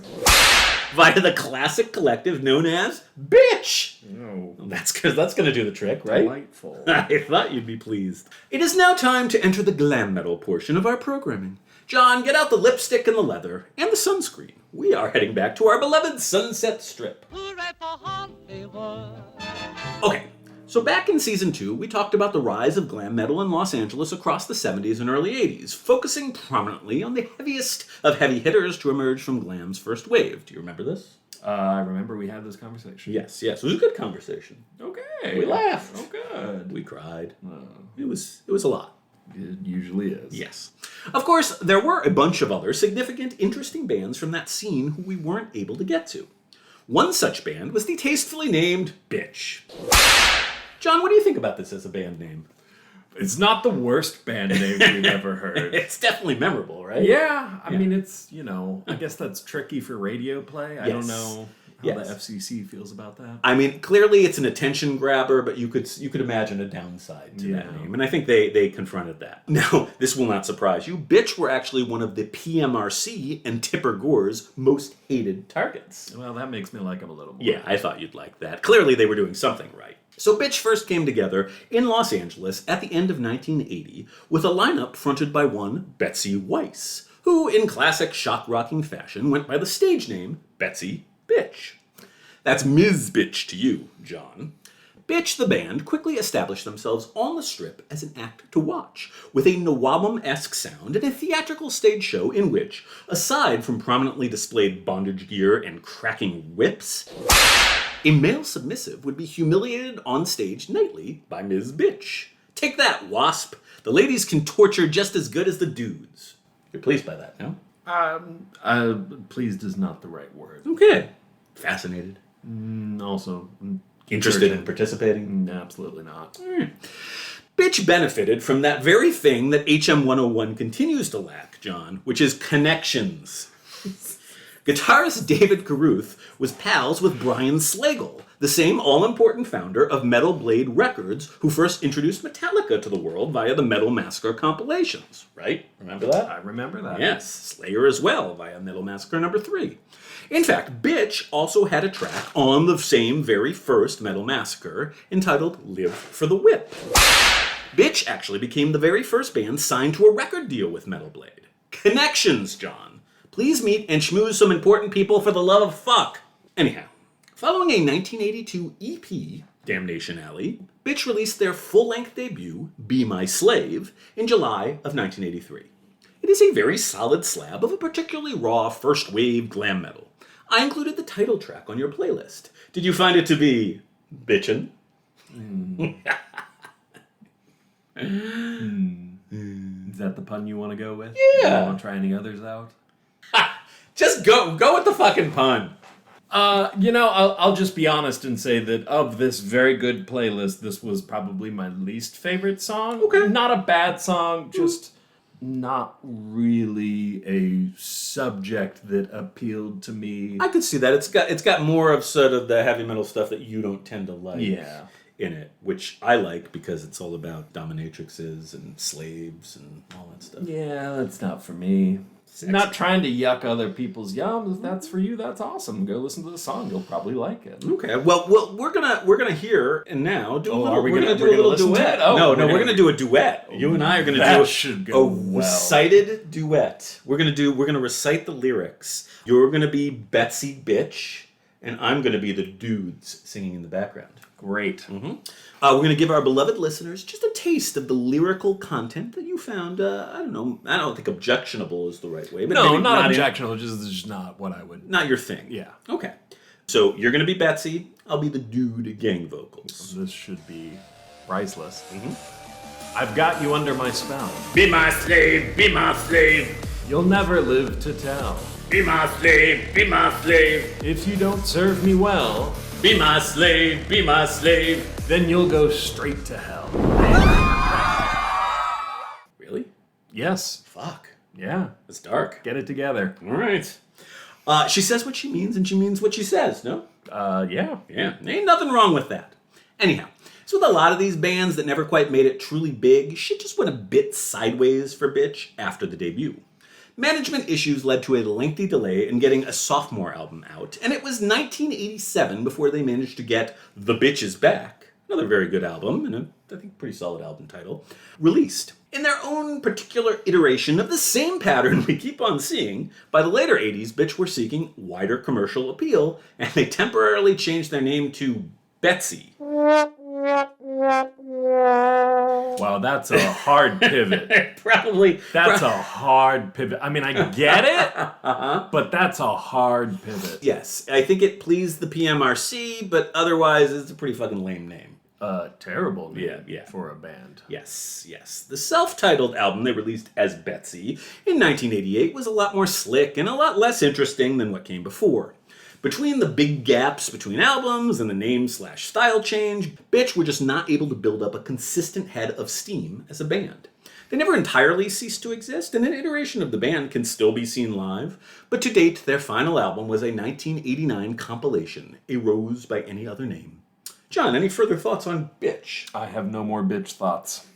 via the classic collective known as Bitch. No. That's going to do the trick, right? Delightful. I thought you'd be pleased. It is now time to enter the glam metal portion of our programming. John, get out the lipstick and the leather and the sunscreen. We are heading back to our beloved Sunset Strip. Hooray for Hollywood. Okay, So back in Season 2, we talked about the rise of glam metal in Los Angeles across the 70s and early 80s, focusing prominently on the heaviest of heavy hitters to emerge from glam's first wave. Do you remember this? I remember we had this conversation. Yes. It was a good conversation. Okay. We laughed. Oh, good. We cried. It was a lot. It usually is. Yes. Of course, there were a bunch of other significant, interesting bands from that scene who we weren't able to get to. One such band was the tastefully named Bitch. John, what do you think about this as a band name? It's not the worst band name we've ever heard. It's definitely memorable, right? Yeah, I mean, it's, I guess that's tricky for radio play. I don't Yes. know how the FCC feels about that. I mean, clearly it's an attention grabber, but you could imagine a downside to that name, and I think they confronted that. Now, this will not surprise you. Bitch were actually one of the PMRC and Tipper Gore's most hated targets. Well, that makes me like them a little more. Yeah, I thought you'd like that. Clearly they were doing something right. So Bitch first came together in Los Angeles at the end of 1980 with a lineup fronted by one Betsy Weiss, who in classic shock-rocking fashion went by the stage name Betsy Bitch. That's Ms. Bitch to you, John. Bitch, the band, quickly established themselves on the Strip as an act to watch, with a Nawabum-esque sound and a theatrical stage show in which, aside from prominently displayed bondage gear and cracking whips, a male submissive would be humiliated on stage nightly by Ms. Bitch. Take that, Wasp. The ladies can torture just as good as the dudes. You're pleased by that, no? Pleased is not the right word. Okay. Fascinated. Also, Interested in participating? Absolutely not. Bitch benefited from that very thing that HM101 continues to lack, John, which is connections. Guitarist David Carruth was pals with Brian Slagle, the same all-important founder of Metal Blade Records, who first introduced Metallica to the world via the Metal Massacre compilations, right? Remember that? I remember that. Yes, Slayer as well via Metal Massacre number 3. In fact, Bitch also had a track on the same very first Metal Massacre entitled Live for the Whip. Bitch actually became the very first band signed to a record deal with Metal Blade. Connections, John. Please meet and schmooze some important people for the love of fuck. Anyhow, following a 1982 EP, Damnation Alley, Bitch released their full-length debut, Be My Slave, in July of 1983. It is a very solid slab of a particularly raw first-wave glam metal. I included the title track on your playlist. Did you find it to be bitchin'? Is that the pun you want to go with? Yeah. You want to try any others out? Just go with the fucking pun. I'll just be honest and say that of this very good playlist, this was probably my least favorite song. Okay. Not a bad song, just not really a subject that appealed to me. I could see that. It's got more of sort of the heavy metal stuff that you don't tend to like in it, which I like because it's all about dominatrixes and slaves and all that stuff. Yeah, that's not for me. Sexy. Not trying to yuck other people's yum. If that's for you, that's awesome. Go listen to the song. You'll probably like it. Okay. Well, we're gonna hear and now do a little. Are we we're gonna do a little listen to duet. it? Oh, no, we're gonna do a duet. You and I are gonna do should a go well. recited duet. We're gonna recite the lyrics. You're gonna be Betsy Bitch, and I'm gonna be the dudes singing in the background. Great. We're going to give our beloved listeners just a taste of the lyrical content that you found, I don't think objectionable is the right way. But No, maybe not objectionable. Just not what I would. Not your thing. Yeah. Okay. So you're going to be Betsy. I'll be the dude gang vocals. This should be priceless. I've got you under my spell. Be my slave, be my slave. You'll never live to tell. Be my slave, be my slave. If you don't serve me well, Be my slave, be my slave. then you'll go straight to hell. Really? Yes. Fuck. Yeah. It's dark. Get it together. All right. She says what she means, and she means what she says, no? Yeah. Yeah, ain't nothing wrong with that. Anyhow, so with a lot of these bands that never quite made it truly big, shit just went a bit sideways for Bitch after the debut. Management issues led to a lengthy delay in getting a sophomore album out, and it was 1987 before they managed to get The Bitch Is Back, another very good album, and I think pretty solid album title, released. In their own particular iteration of the same pattern we keep on seeing, by the later 80s, Bitch were seeking wider commercial appeal, and they temporarily changed their name to Betsy. Wow, that's a hard pivot. Probably. That's a hard pivot. I mean, I get it, but that's a hard pivot. Yes, I think it pleased the PMRC, but otherwise it's a pretty fucking lame name. Terrible name Yeah. for a band. Yes. The self-titled album they released as Betsy in 1988 was a lot more slick and a lot less interesting than what came before. Between the big gaps between albums and the name/style change, Bitch were just not able to build up a consistent head of steam as a band. They never entirely ceased to exist, and an iteration of the band can still be seen live, but to date, their final album was a 1989 compilation, A Rose by Any Other Name. John, any further thoughts on Bitch? I have no more bitch thoughts.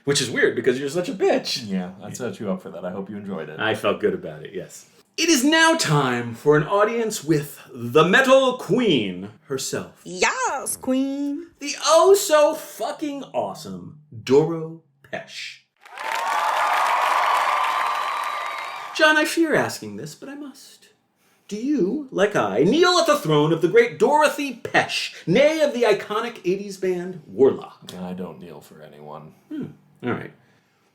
Which is weird, because you're such a bitch. Yeah, I set you up for that. I hope you enjoyed it. I felt good about it, yes. It is now time for an audience with the Metal Queen herself. Yes, queen. The oh so fucking awesome Doro Pesch. John, I fear asking this, but I must. Do you, like I, kneel at the throne of the great Dorothy Pesch, nay of the iconic 80s band Warlock? I don't kneel for anyone. All right.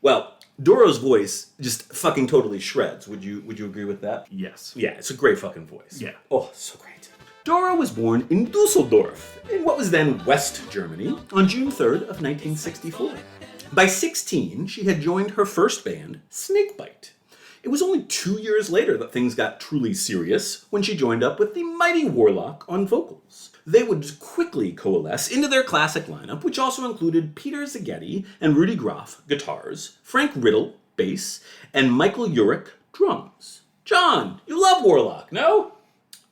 Well, Doro's voice just fucking totally shreds. Would you agree with that? Yes. Yeah, it's a great fucking voice. Yeah. Oh, so great. Doro was born in Dusseldorf, in what was then West Germany, on June 3rd of 1964. By 16, she had joined her first band, Snakebite. It was only 2 years later that things got truly serious when she joined up with the mighty Warlock on vocals. They would quickly coalesce into their classic lineup, which also included Peter Zaghetti and Rudy Groff, guitars, Frank Riddle, bass, and Michael Urich, drums. John, you love Warlock, no?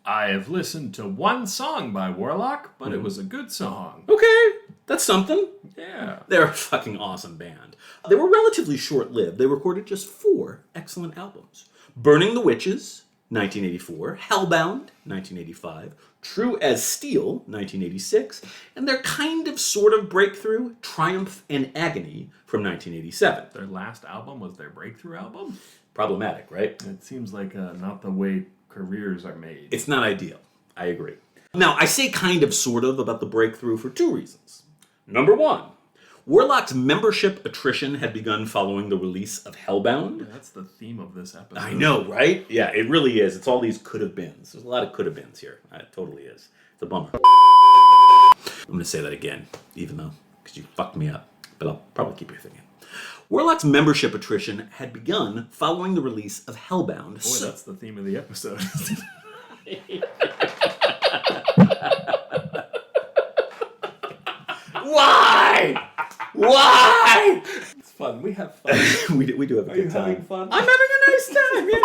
I have listened to one song by Warlock, but it was a good song. Okay, that's something. Yeah. They're a fucking awesome band. They were relatively short-lived. They recorded just 4 excellent albums. Burning the Witches, 1984, Hellbound, 1985, True as Steel, 1986, and their kind of sort of breakthrough, Triumph and Agony, from 1987. Their last album was their breakthrough album? Problematic, right? It seems like not the way careers are made. It's not ideal. I agree. Now, I say kind of sort of about the breakthrough for 2 reasons. Number 1, Warlock's membership attrition had begun following the release of Hellbound. That's the theme of this episode. I know, right? Yeah, it really is. It's all these could-have-beens. There's a lot of could-have-beens here. It totally is. It's a bummer. I'm going to say that again, even though, because you fucked me up. But I'll probably keep your thinking. Warlock's membership attrition had begun following the release of Hellbound. Boy, that's the theme of the episode. Why? Why? It's fun. We have fun. we do have a good time. having fun? I'm having a nice time, yeah.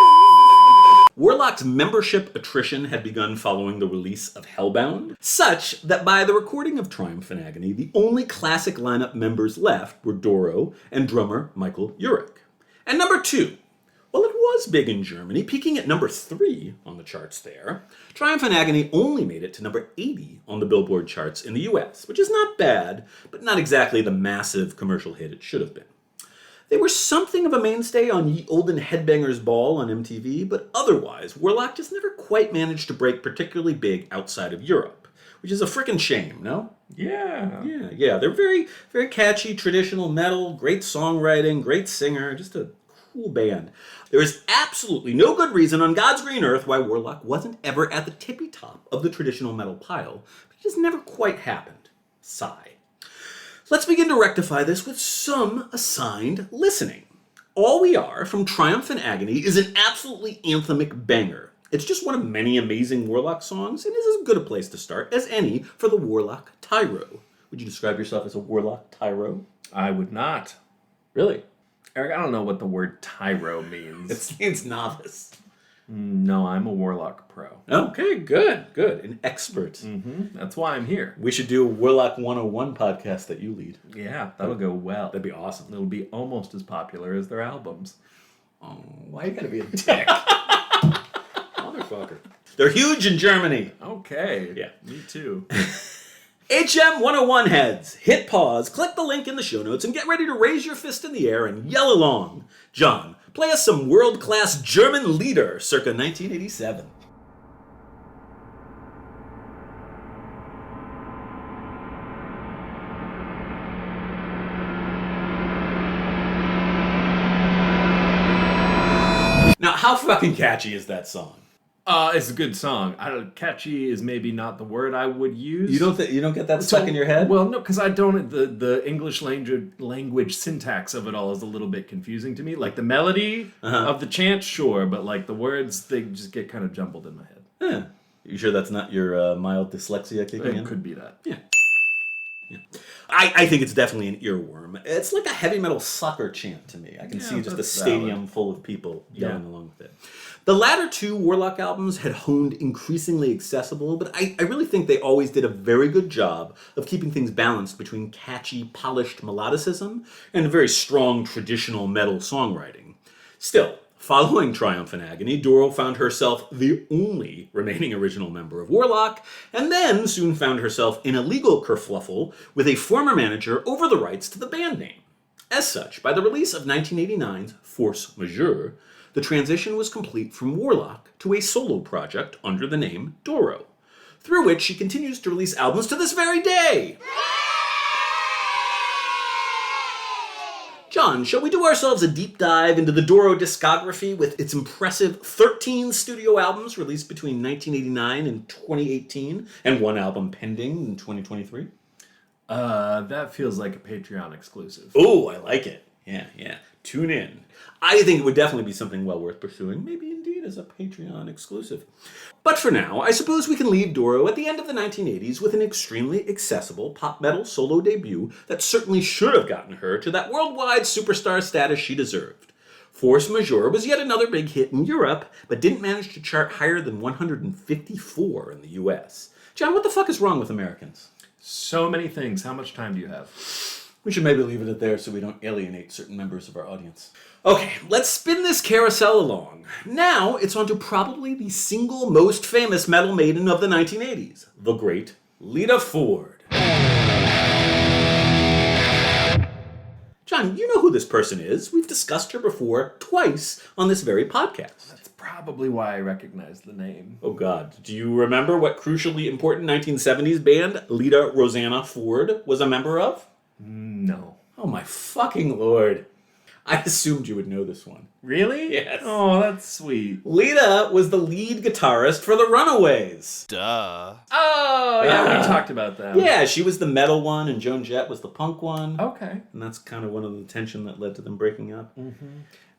Warlock's membership attrition had begun following the release of Hellbound, such that by the recording of Triumph and Agony, the only classic lineup members left were Doro and drummer Michael Urich. And number 2, while it was big in Germany, peaking at number 3 on the charts there, Triumph and Agony only made it to number 80 on the Billboard charts in the US, which is not bad, but not exactly the massive commercial hit it should have been. They were something of a mainstay on Ye Olden Headbangers Ball on MTV, but otherwise, Warlock just never quite managed to break particularly big outside of Europe, which is a frickin' shame, no? Yeah. Yeah. They're very, very catchy, traditional metal, great songwriting, great singer, just a cool band. There is absolutely no good reason on God's green earth why Warlock wasn't ever at the tippy top of the traditional metal pile, but it just never quite happened. Sigh. Let's begin to rectify this with some assigned listening. All We Are from Triumph and Agony is an absolutely anthemic banger. It's just one of many amazing Warlock songs, and is as good a place to start as any for the Warlock Tyro. Would you describe yourself as a Warlock Tyro? I would not. Really? Eric, I don't know what the word tyro means. It means novice. No, I'm a Warlock pro. Okay, good. An expert. Mm-hmm. That's why I'm here. We should do a Warlock 101 podcast that you lead. Yeah, that'll go well. That'd be awesome. It'll be almost as popular as their albums. Oh, why you gotta be a dick? Motherfucker. They're huge in Germany. Okay. Yeah. Me too. HM 101 heads, hit pause, click the link in the show notes, and get ready to raise your fist in the air and yell along. John, play us some world-class German leader circa 1987. How fucking catchy is that song? It's a good song. Catchy is maybe not the word I would use. You don't get that stuck in your head? Well, no, because I don't. The English language syntax of it all is a little bit confusing to me. Like the melody of the chant, sure, but like the words, they just get kind of jumbled in my head. Yeah. You sure that's not your mild dyslexia kicking in? It could be that. Yeah. I think it's definitely an earworm. It's like a heavy metal soccer chant to me. I can see just a stadium full of people yelling along with it. The latter two Warlock albums had honed increasingly accessible, but I really think they always did a very good job of keeping things balanced between catchy, polished melodicism and very strong traditional metal songwriting. Still, following Triumph and Agony, Doro found herself the only remaining original member of Warlock, and then soon found herself in a legal kerfluffle with a former manager over the rights to the band name. As such, by the release of 1989's Force Majeure, the transition was complete from Warlock to a solo project under the name Doro, through which she continues to release albums to this very day. John, shall we do ourselves a deep dive into the Doro discography with its impressive 13 studio albums released between 1989 and 2018, and one album pending in 2023? That feels like a Patreon exclusive. Oh, I like it. Yeah. Tune in. I think it would definitely be something well worth pursuing, maybe indeed as a Patreon exclusive. But for now, I suppose we can leave Doro at the end of the 1980s with an extremely accessible pop metal solo debut that certainly should have gotten her to that worldwide superstar status she deserved. Force Majeure was yet another big hit in Europe, but didn't manage to chart higher than 154 in the US. John, what the fuck is wrong with Americans? So many things. How much time do you have? We should maybe leave it at there so we don't alienate certain members of our audience. Okay, let's spin this carousel along. Now it's on to probably the single most famous metal maiden of the 1980s, the great Lita Ford. John, you know who this person is. We've discussed her before twice on this very podcast. That's probably why I recognize the name. Oh God, do you remember what crucially important 1970s band Lita Rosanna Ford was a member of? No. Oh my fucking Lord. I assumed you would know this one. Really? Yes. Oh, that's sweet. Lita was the lead guitarist for the Runaways. Duh. Oh, yeah, we talked about that. Yeah, she was the metal one and Joan Jett was the punk one. Okay. And that's kind of one of the tension that led to them breaking up.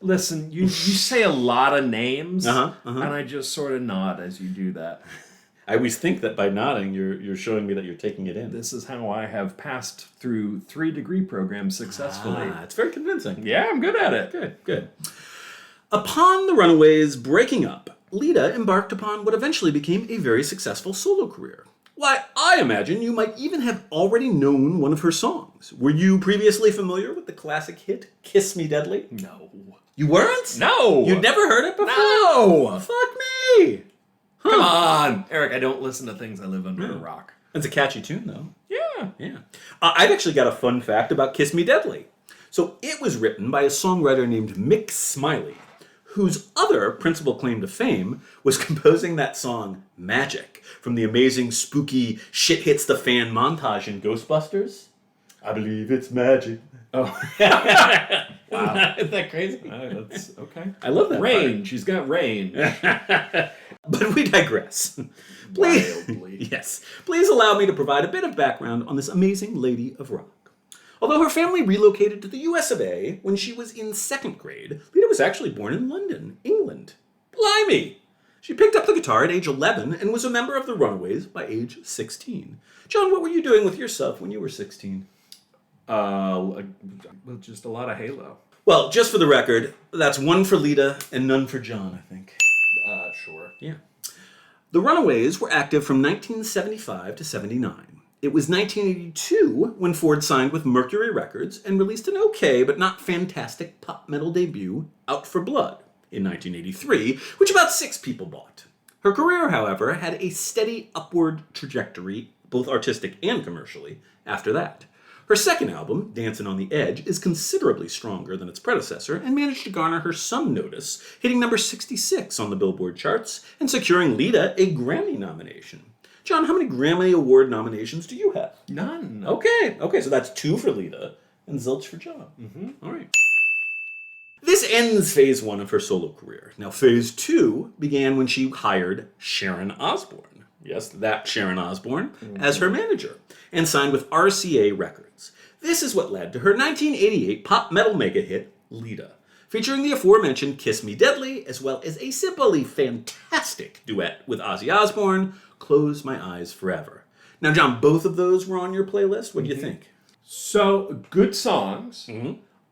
Listen, you say a lot of names, Uh-huh. and I just sort of nod as you do that. I always think that by nodding, you're showing me that you're taking it in. This is how I have passed through 3-degree programs successfully. It's very convincing. Yeah, I'm good at it. Good. Upon the Runaways breaking up, Lita embarked upon what eventually became a very successful solo career. Why, I imagine you might even have already known one of her songs. Were you previously familiar with the classic hit, Kiss Me Deadly? No. You weren't? No! You'd never heard it before? No! Fuck me! Come on! Eric, I don't listen to things. I live under a rock. It's a catchy tune, though. Yeah. I've actually got a fun fact about Kiss Me Deadly. So it was written by a songwriter named Mick Smiley, whose other principal claim to fame was composing that song Magic from the amazing spooky shit hits the fan montage in Ghostbusters. I believe it's magic. Oh. Wow. Isn't that crazy? That's okay. I love that Range. part. She's got range. But we digress. Wildly. Yes. Please allow me to provide a bit of background on this amazing lady of rock. Although her family relocated to the US of A when she was in 2nd grade, Lita was actually born in London, England. Blimey! She picked up the guitar at age 11 and was a member of the Runaways by age 16. John, what were you doing with yourself when you were 16? Well, just a lot of Halo. Well, just for the record, that's one for Lita and none for John, I think. Sure. Yeah. The Runaways were active from 1975 to 79. It was 1982 when Ford signed with Mercury Records and released an okay but not fantastic pop metal debut, Out for Blood, in 1983, which about 6 people bought. Her career, however, had a steady upward trajectory, both artistic and commercially, after that. Her second album, Dancin' on the Edge, is considerably stronger than its predecessor and managed to garner her some notice, hitting number 66 on the Billboard charts and securing Lita a Grammy nomination. John, how many Grammy Award nominations do you have? None. Okay, so that's 2 for Lita and zilch for John. All right. This ends phase 1 of her solo career. Now, phase 2 began when she hired Sharon Osbourne. Yes, that Sharon Osbourne, as her manager, and signed with RCA Records. This is what led to her 1988 pop metal mega hit, Lita, featuring the aforementioned Kiss Me Deadly, as well as a simply fantastic duet with Ozzy Osbourne, Close My Eyes Forever. Now, John, both of those were on your playlist. What do you think? So, good songs.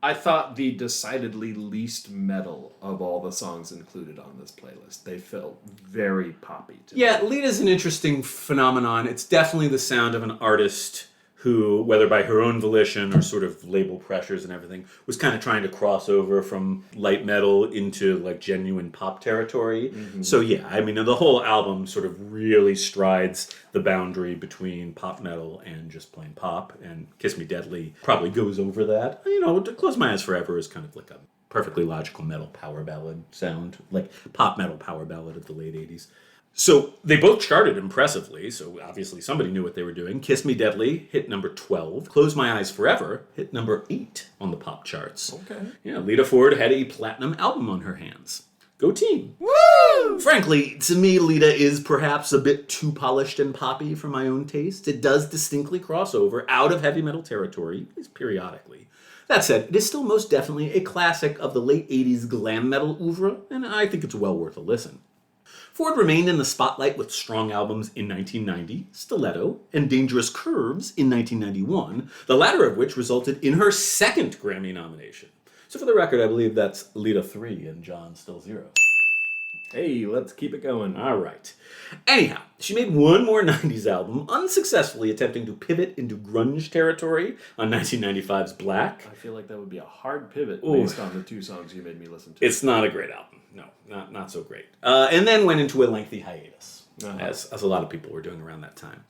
I thought the decidedly least metal of all the songs included on this playlist. They felt very poppy to me. Yeah, Lita's an interesting phenomenon. It's definitely the sound of an artist who, whether by her own volition or sort of label pressures and everything, was kind of trying to cross over from light metal into like genuine pop territory. So yeah, I mean, the whole album sort of really strides the boundary between pop metal and just plain pop, and Kiss Me Deadly probably goes over that. You know, To Close My Eyes Forever is kind of like a perfectly logical metal power ballad sound, like pop metal power ballad of the late 80s. So they both charted impressively, so obviously somebody knew what they were doing. Kiss Me Deadly hit number 12. Close My Eyes Forever hit number 8 on the pop charts. Okay. Yeah, Lita Ford had a platinum album on her hands. Go team. Woo! Frankly, to me, Lita is perhaps a bit too polished and poppy for my own taste. It does distinctly cross over out of heavy metal territory, at least periodically. That said, it is still most definitely a classic of the late 80s glam metal oeuvre, and I think it's well worth a listen. Ford remained in the spotlight with strong albums in 1990, Stiletto, and Dangerous Curves in 1991, the latter of which resulted in her second Grammy nomination. So for the record, I believe that's Lita 3 and John still 0. Hey, let's keep it going. All right. Anyhow, she made one more 90s album, unsuccessfully attempting to pivot into grunge territory on 1995's Black. I feel like that would be a hard pivot based on the two songs you made me listen to. It's not a great album. No, not so great. And then went into a lengthy hiatus, as a lot of people were doing around that time.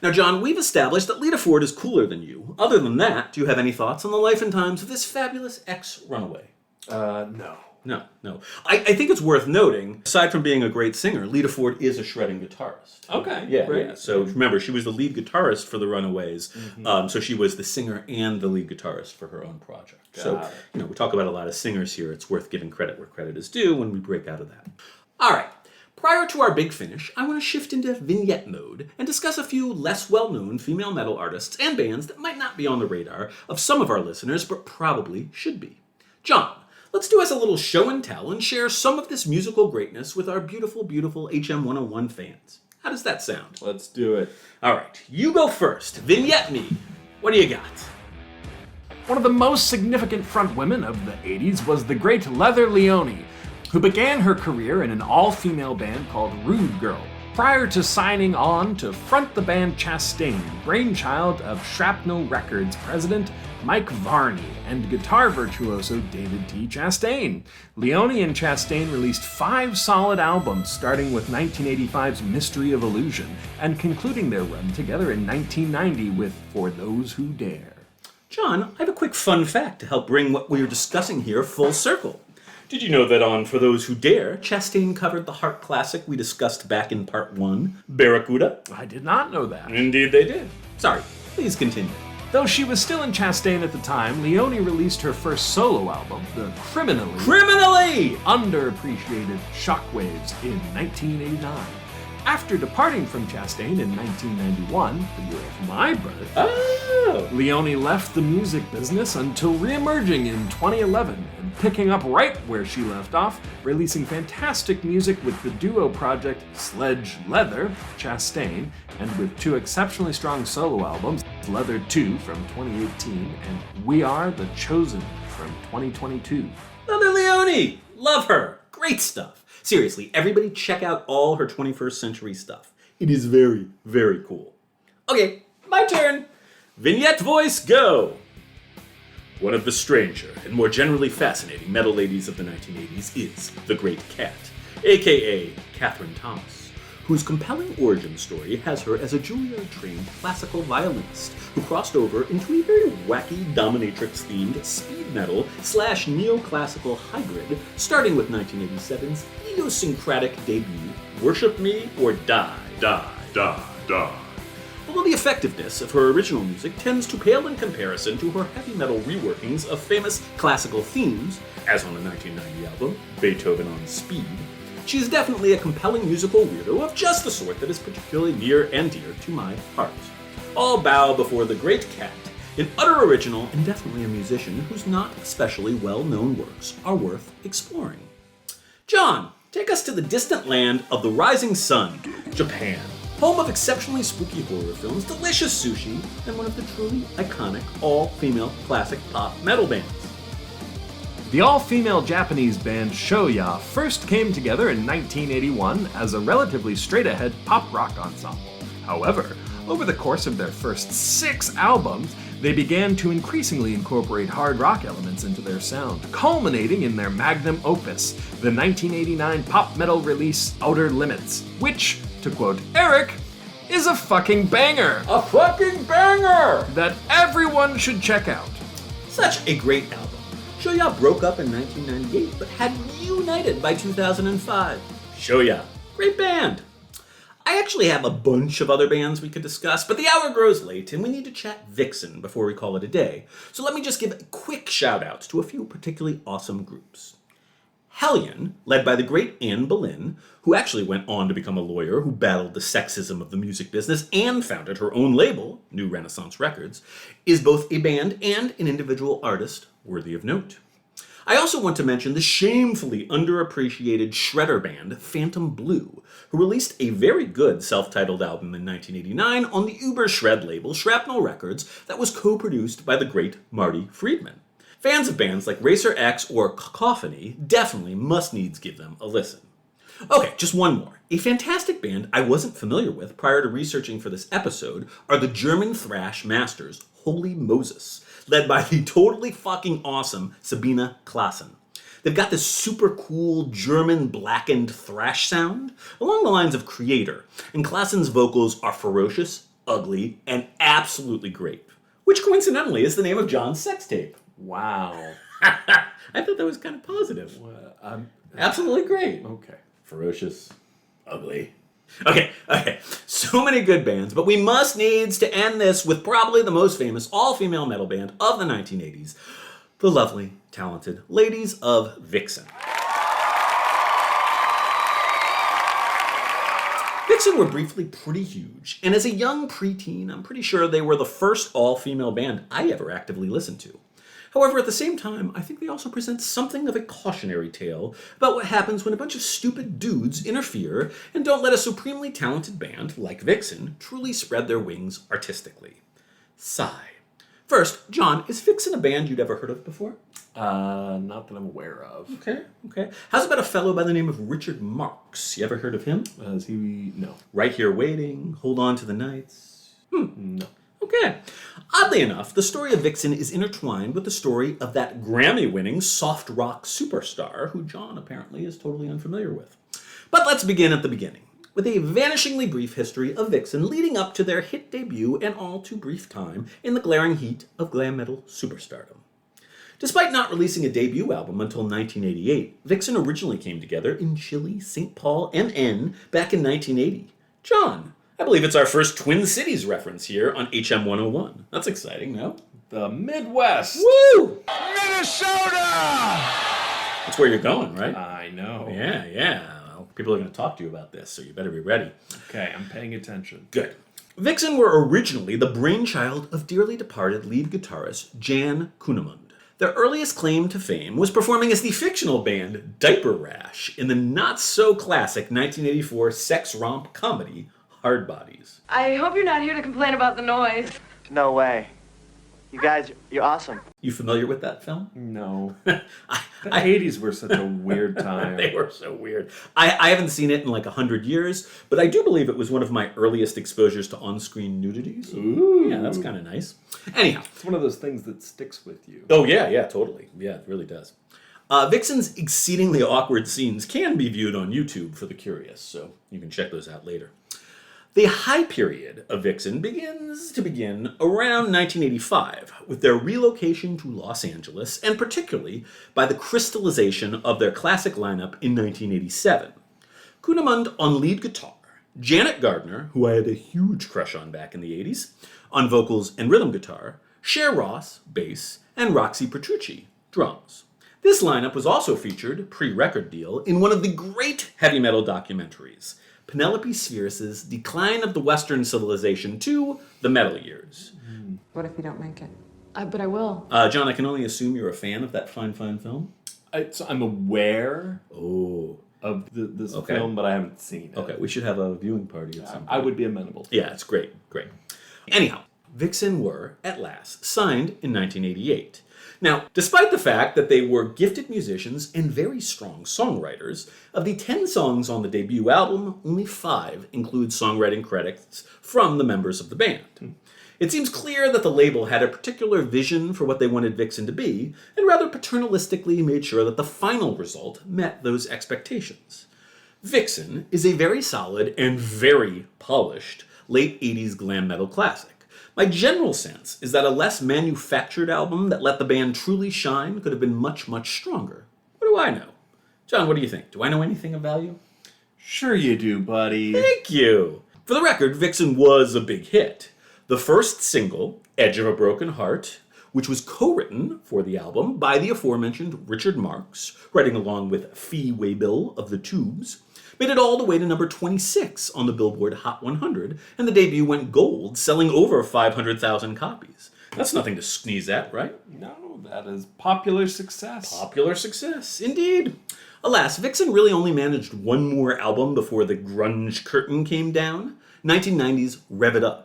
Now, John, we've established that Lita Ford is cooler than you. Other than that, do you have any thoughts on the life and times of this fabulous ex-runaway? No. No. I think it's worth noting, aside from being a great singer, Lita Ford is a shredding guitarist. Okay. Yeah. So remember, she was the lead guitarist for the Runaways. So she was the singer and the lead guitarist for her own project. So, we talk about a lot of singers here. It's worth giving credit where credit is due when we break out of that. All right. Prior to our big finish, I want to shift into vignette mode and discuss a few less well-known female metal artists and bands that might not be on the radar of some of our listeners, but probably should be. John, let's do us a little show and tell and share some of this musical greatness with our beautiful, beautiful HM101 fans. How does that sound? Let's do it. All right, you go first. Vignette me. What do you got? One of the most significant frontwomen of the 80s was the great Leather Leone, who began her career in an all-female band called Rude Girl, prior to signing on to front the band Chastain, brainchild of Shrapnel Records president Mike Varney and guitar virtuoso David T. Chastain. Leone and Chastain released 5 solid albums, starting with 1985's Mystery of Illusion, and concluding their run together in 1990 with For Those Who Dare. John, I have a quick fun fact to help bring what we are discussing here full circle. Did you know that on For Those Who Dare, Chastain covered the heart classic we discussed back in part 1, Barracuda? I did not know that. Indeed they did. Sorry, please continue. Though she was still in Chastain at the time, Leone released her first solo album, the criminally underappreciated Shockwaves, in 1989. After departing from Chastain in 1991, the year of my birth, Leone left the music business until re-emerging in 2011 and picking up right where she left off, releasing fantastic music with the duo project Sledge Leather, Chastain, and with 2 exceptionally strong solo albums, Leather 2 from 2018 and We Are the Chosen from 2022. Leather Leone! Love her! Great stuff! Seriously, everybody check out all her 21st century stuff. It is very, very cool. Okay, my turn. Vignette voice, go! One of the stranger and more generally fascinating metal ladies of the 1980s is the Great Kat, aka Catherine Thomas, whose compelling origin story has her as a Juilliard-trained classical violinist who crossed over into a very wacky dominatrix-themed speed metal / neoclassical hybrid, starting with 1987's idiosyncratic debut, Worship Me or Die, Die, Die, Die. although the effectiveness of her original music tends to pale in comparison to her heavy metal reworkings of famous classical themes, as on the 1990 album, Beethoven on Speed. She is definitely a compelling musical weirdo of just the sort that is particularly near and dear to my heart. All bow before the great cat, an utter original and definitely a musician whose not especially well-known works are worth exploring. John, take us to the distant land of the rising sun, Japan, home of exceptionally spooky horror films, delicious sushi, and one of the truly iconic all-female classic pop metal bands. The all-female Japanese band Shoya first came together in 1981 as a relatively straight-ahead pop rock ensemble. However, over the course of their first 6 albums, they began to increasingly incorporate hard rock elements into their sound, culminating in their magnum opus, the 1989 pop metal release Outer Limits, which, to quote Eric, is a fucking banger! A fucking banger! That everyone should check out. Such a great album. Shoya broke up in 1998, but had reunited by 2005. Shoya, great band. I actually have a bunch of other bands we could discuss, but the hour grows late and we need to chat Vixen before we call it a day. So let me just give a quick shout out to a few particularly awesome groups. Hellion, led by the great Anne Boleyn, who actually went on to become a lawyer who battled the sexism of the music business and founded her own label, New Renaissance Records, is both a band and an individual artist worthy of note. I also want to mention the shamefully underappreciated shredder band Phantom Blue, who released a very good self-titled album in 1989 on the Uber Shred label Shrapnel Records that was co-produced by the great Marty Friedman. Fans of bands like Racer X or Cacophony definitely must needs give them a listen. Okay, just one more. A fantastic band I wasn't familiar with prior to researching for this episode are the German thrash masters Holy Moses, led by the totally fucking awesome Sabina Klassen. They've got this super cool German blackened thrash sound along the lines of Creator, and Klassen's vocals are ferocious, ugly, and absolutely great, which coincidentally is the name of John's sex tape. Wow. I thought that was kind of positive. Absolutely great. Okay. Ferocious, ugly. Okay. So many good bands, but we must needs to end this with probably the most famous all-female metal band of the 1980s, the lovely, talented Ladies of Vixen. Vixen were briefly pretty huge, and as a young preteen, I'm pretty sure they were the first all-female band I ever actively listened to. However, at the same time, I think they also present something of a cautionary tale about what happens when a bunch of stupid dudes interfere and don't let a supremely talented band, like Vixen, truly spread their wings artistically. Sigh. First, John, is Vixen a band you'd ever heard of before? Not that I'm aware of. Okay. How's about a fellow by the name of Richard Marx? You ever heard of him? Is he? No. Right Here Waiting, Hold On to the Nights? No. Okay. Oddly enough, the story of Vixen is intertwined with the story of that Grammy-winning soft rock superstar who John apparently is totally unfamiliar with. But let's begin at the beginning, with a vanishingly brief history of Vixen leading up to their hit debut and all too brief time in the glaring heat of glam metal superstardom. Despite not releasing a debut album until 1988, Vixen originally came together in Chile, St. Paul, and N back in 1980. John, I believe it's our first Twin Cities reference here on HM 101. That's exciting, no? The Midwest. Woo! Minnesota! That's where you're going, right? I know. Yeah. Well, people are going to talk to you about this, so you better be ready. Okay, I'm paying attention. Good. Vixen were originally the brainchild of dearly departed lead guitarist Jan Kunemund. Their earliest claim to fame was performing as the fictional band Diaper Rash in the not-so-classic 1984 sex romp comedy Hard Bodies. I hope you're not here to complain about the noise. No way. You guys, you're awesome. You familiar with that film? No. The 80s were such a weird time. They were so weird. I haven't seen it in like 100 years, but I do believe it was one of my earliest exposures to on-screen nudity. So, Ooh. yeah, that's kind of nice. Anyhow. It's one of those things that sticks with you. Oh, yeah, totally. Yeah, it really does. Vixen's exceedingly awkward scenes can be viewed on YouTube for the curious, so you can check those out later. The high period of Vixen begins around 1985 with their relocation to Los Angeles, and particularly by the crystallization of their classic lineup in 1987. Kunemund on lead guitar, Janet Gardner, who I had a huge crush on back in the 80s, on vocals and rhythm guitar, Cher Ross, bass, and Roxy Petrucci, drums. This lineup was also featured, pre-record deal, in one of the great heavy metal documentaries, Penelope Spheeris's Decline of the Western Civilization to the Metal Years. What if you don't make it? But I will. John, I can only assume you're a fan of that fine film? I'm aware Oh. of this film, but I haven't seen it. Okay, we should have a viewing party at some point. I would be amenable to Yeah, it's great. Anyhow, Vixen were, at last, signed in 1988. Now, despite the fact that they were gifted musicians and very strong songwriters, of the 10 songs on the debut album, only 5 include songwriting credits from the members of the band. It seems clear that the label had a particular vision for what they wanted Vixen to be, and rather paternalistically made sure that the final result met those expectations. Vixen is a very solid and very polished late 80s glam metal classic. My general sense is that a less manufactured album that let the band truly shine could have been much, much stronger. What do I know? John, what do you think? Do I know anything of value? Sure you do, buddy. Thank you! For the record, Vixen was a big hit. The first single, Edge of a Broken Heart, which was co-written for the album by the aforementioned Richard Marx, writing along with Fee Waybill of the Tubes, made it all the way to number 26 on the Billboard Hot 100, and the debut went gold, selling over 500,000 copies. That's nothing to sneeze at, right? No, that is popular success. Popular success, indeed. Alas, Vixen really only managed one more album before the grunge curtain came down, 1990's Rev It Up.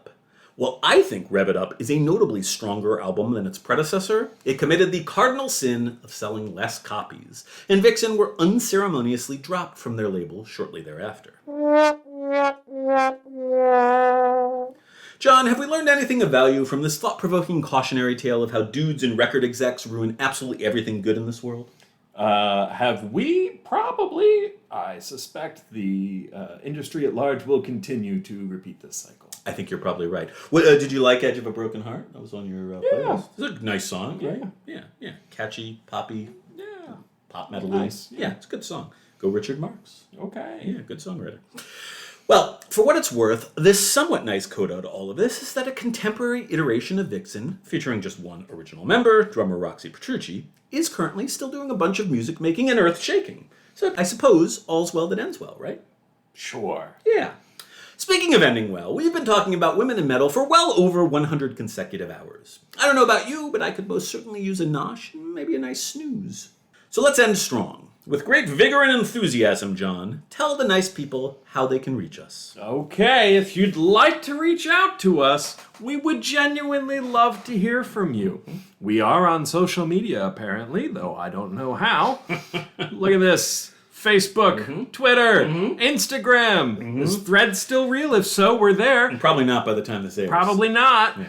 While I think Rev It Up is a notably stronger album than its predecessor, it committed the cardinal sin of selling less copies, and Vixen were unceremoniously dropped from their label shortly thereafter. John, have we learned anything of value from this thought-provoking cautionary tale of how dudes and record execs ruin absolutely everything good in this world? Have we? Probably. I suspect the industry at large will continue to repeat this cycle. I think you're probably right. Did you like Edge of a Broken Heart? That was on your playlist. It's a nice song, right? Yeah. Catchy, poppy, pop metal. Nice. Yeah, it's a good song. Go Richard Marx. Okay. Yeah, good songwriter. Well, for what it's worth, this somewhat nice coda to all of this is that a contemporary iteration of Vixen, featuring just one original member, drummer Roxy Petrucci, is currently still doing a bunch of music making and earth shaking. So I suppose all's well that ends well, right? Sure. Yeah. Speaking of ending well, we've been talking about women in metal for well over 100 consecutive hours. I don't know about you, but I could most certainly use a nosh and maybe a nice snooze. So let's end strong. With great vigor and enthusiasm, John, tell the nice people how they can reach us. Okay, if you'd like to reach out to us, we would genuinely love to hear from you. We are on social media, apparently, though I don't know how. Look at this. Facebook, Twitter, Instagram. Is Thread still real? If so, we're there. Probably not by the time this airs. Probably not. Yeah.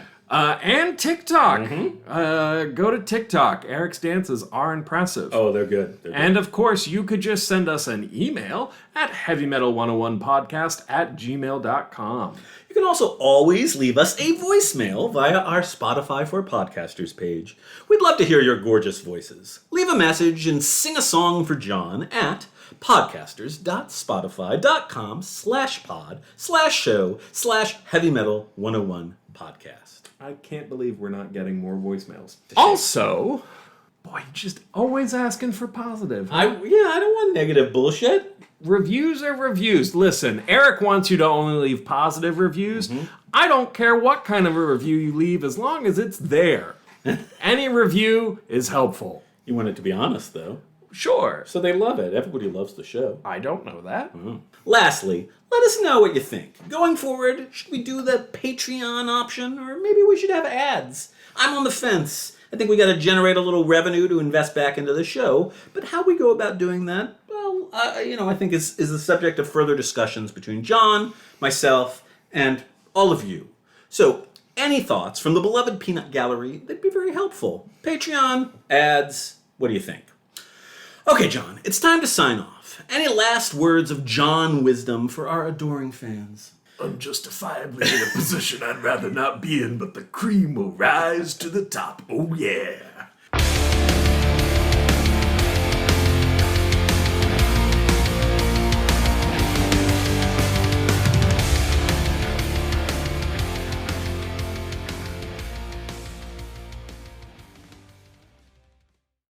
And TikTok. Go to TikTok. Eric's dances are impressive. Oh, they're good. And of course, you could just send us an email at heavymetal101podcast@gmail.com. You can also always leave us a voicemail via our Spotify for Podcasters page. We'd love to hear your gorgeous voices. Leave a message and sing a song for John at podcasters.spotify.com/pod/show/heavymetal101podcast. I can't believe we're not getting more voicemails. Also, boy, just always asking for positive. I don't want negative bullshit. Reviews are reviews. Listen, Eric wants you to only leave positive reviews. I don't care what kind of a review you leave as long as it's there. Any review is helpful. You want it to be honest, though. Sure. So they love it. Everybody loves the show. I don't know that. Lastly, let us know what you think. Going forward, should we do the Patreon option, or maybe we should have ads? I'm on the fence. I think we got to generate a little revenue to invest back into the show, but how we go about doing that, well, I think is the subject of further discussions between John, myself, and all of you. So, any thoughts from the beloved peanut gallery, they'd be very helpful. Patreon, ads, what do you think? Okay, John, it's time to sign off. Any last words of John wisdom for our adoring fans? Unjustifiably in a position I'd rather not be in, but the cream will rise to the top. Oh, yeah.